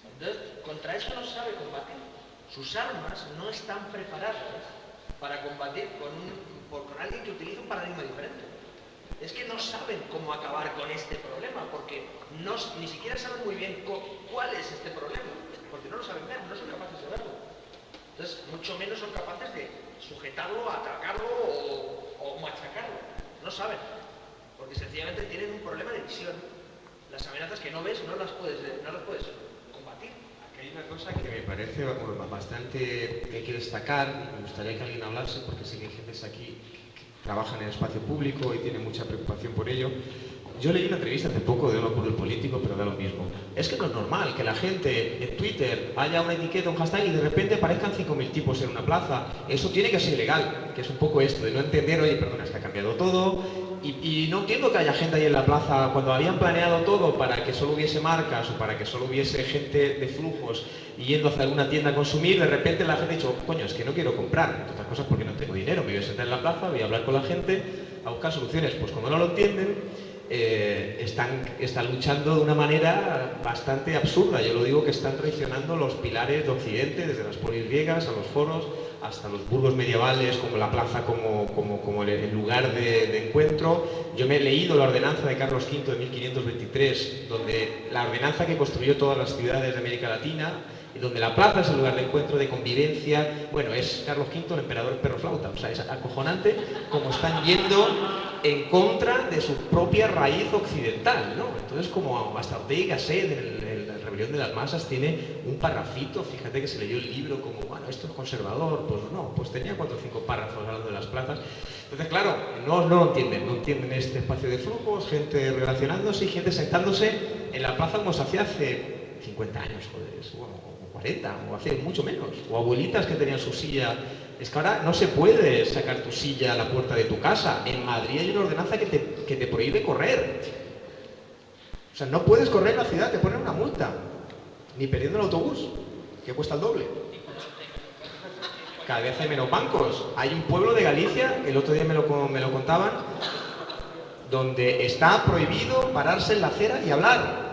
Entonces, contra eso no sabe combatir. Sus armas no están preparadas para combatir con alguien que utiliza un paradigma diferente. Es que no saben cómo acabar con este problema, porque ni siquiera saben muy bien cuál es este problema, porque no lo saben ver, no son capaces de verlo. Entonces, mucho menos son capaces de sujetarlo, atacarlo o machacarlo. No saben, porque sencillamente tienen un problema de visión. Las amenazas que no ves no las puedes combatir. Aquí hay una cosa que me parece bastante que hay que destacar, y me gustaría que alguien hablase, porque sé que hay gente aquí que trabaja en el espacio público y tiene mucha preocupación por ello. Yo leí una entrevista hace poco de un acuerdo político, pero da lo mismo. Es que no es normal que la gente en Twitter haya una etiqueta, un hashtag, y de repente aparezcan 5.000 tipos en una plaza. Eso tiene que ser legal, que es un poco esto, de no entender, oye, perdona, es que ha cambiado todo, y no entiendo que haya gente ahí en la plaza, cuando habían planeado todo para que solo hubiese marcas o para que solo hubiese gente de flujos yendo hacia alguna tienda a consumir, de repente la gente ha dicho, coño, es que no quiero comprar, entre otras cosas porque no tengo dinero, me voy a sentar en la plaza, voy a hablar con la gente, a buscar soluciones. Pues como no lo entienden, están luchando de una manera bastante absurda. Yo lo digo que están traicionando los pilares de Occidente, desde las polis griegas a los foros, hasta los burgos medievales, como la plaza como el lugar de encuentro. Yo me he leído la ordenanza de Carlos V de 1523, donde la ordenanza que construyó todas las ciudades de América Latina, y donde la plaza es el lugar de encuentro, de convivencia. Bueno, es Carlos V el emperador perro flauta, o sea, es acojonante como están yendo en contra de su propia raíz occidental, ¿no? Entonces, como hasta Ortega y Gasset en la Rebelión de las Masas tiene un parrafito, fíjate que se leyó el libro como, bueno, esto es conservador, pues no, pues tenía 4 o 5 párrafos hablando de las plazas. Entonces, claro, no lo entienden este espacio de flujos, gente relacionándose y gente sentándose en la plaza como se hacía hace 50 años, joder, bueno, 40, o hace mucho menos, o abuelitas que tenían su silla. Es que ahora no se puede sacar tu silla a la puerta de tu casa. En Madrid hay una ordenanza que te prohíbe correr. O sea, no puedes correr en la ciudad, te ponen una multa. Ni perdiendo el autobús, que cuesta el doble. Cada vez hay menos bancos. Hay un pueblo de Galicia, que el otro día me lo contaban, donde está prohibido pararse en la acera y hablar.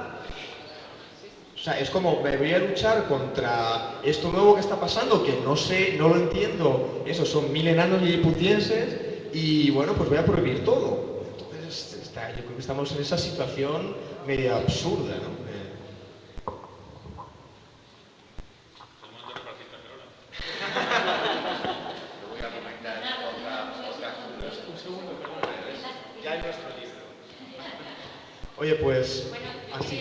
O sea, es como, me voy a luchar contra esto nuevo que está pasando, que no sé, no lo entiendo, esos son 1000 enanos liliputienses, y bueno, pues voy a prohibir todo. Entonces, yo creo que estamos en esa situación medio absurda, ¿no? Ya hay nuestro libro. Oye, pues, así.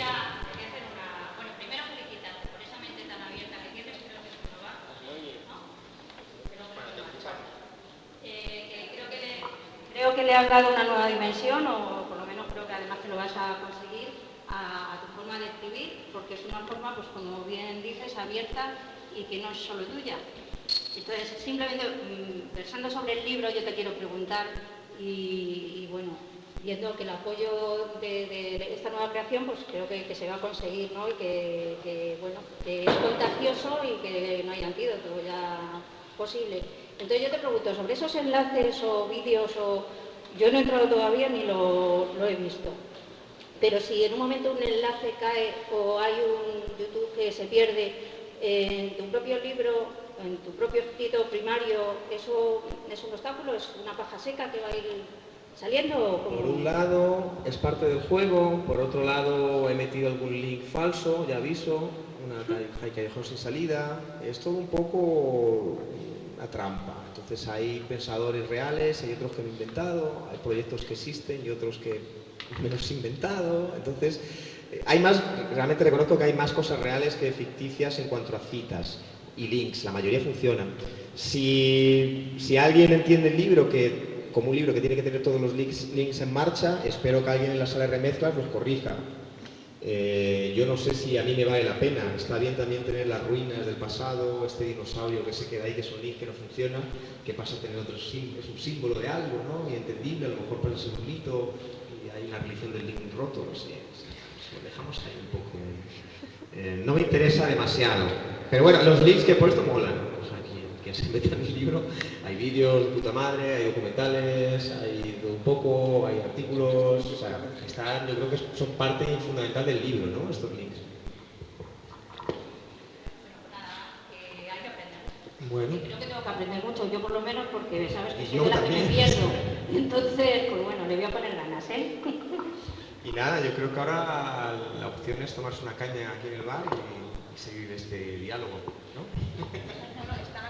Creo que le has dado una nueva dimensión, o por lo menos creo que además que lo vas a conseguir, a tu forma de escribir, porque es una forma, pues como bien dices, abierta y que no es solo tuya. Entonces, simplemente pensando sobre el libro, yo te quiero preguntar, y bueno, viendo que el apoyo de esta nueva creación, pues creo que se va a conseguir, ¿no? Y bueno, que es contagioso y que no hay antídoto ya posible. Entonces yo te pregunto, sobre esos enlaces o vídeos, yo no he entrado todavía ni lo he visto, pero si en un momento un enlace cae o hay un YouTube que se pierde en tu propio libro, en tu propio escrito primario, ¿eso es un obstáculo? ¿Es una paja seca que va a ir saliendo? Por un lado es parte del juego, por otro lado he metido algún link falso, ya aviso, hay callejón sin salida, es todo un poco una trampa. Entonces hay pensadores reales, hay otros que han inventado, hay proyectos que existen y otros que menos inventado. Entonces hay más, realmente reconozco que hay más cosas reales que ficticias en cuanto a citas y links, la mayoría funcionan. Si alguien entiende el libro como un libro que tiene que tener todos los links en marcha, espero que alguien en la sala de remezclas los corrija. Yo no sé si a mí me vale la pena. Está bien también tener las ruinas del pasado, este dinosaurio que se queda ahí, que es un link que no funciona, que pasa a tener otro símbolo, es un símbolo de algo, ¿no? Y entendible, a lo mejor puede ser un mito, y hay una religión del link roto, no sé. Lo dejamos ahí un poco. No me interesa demasiado. Pero bueno, los links que he puesto molan. O sea, que se meta en el libro, hay vídeos de puta madre, hay documentales, hay de un poco, hay artículos, o sea, yo creo que son parte fundamental del libro, ¿no? Estos links. Hay que aprender. Bueno. Creo que tengo que aprender mucho, yo por lo menos, porque sabes que yo soy de la que también. me pierdo. Entonces, pues bueno, le voy a poner ganas, ¿eh? Y nada, yo creo que ahora la opción es tomarse una caña aquí en el bar y seguir este diálogo, ¿no? No, están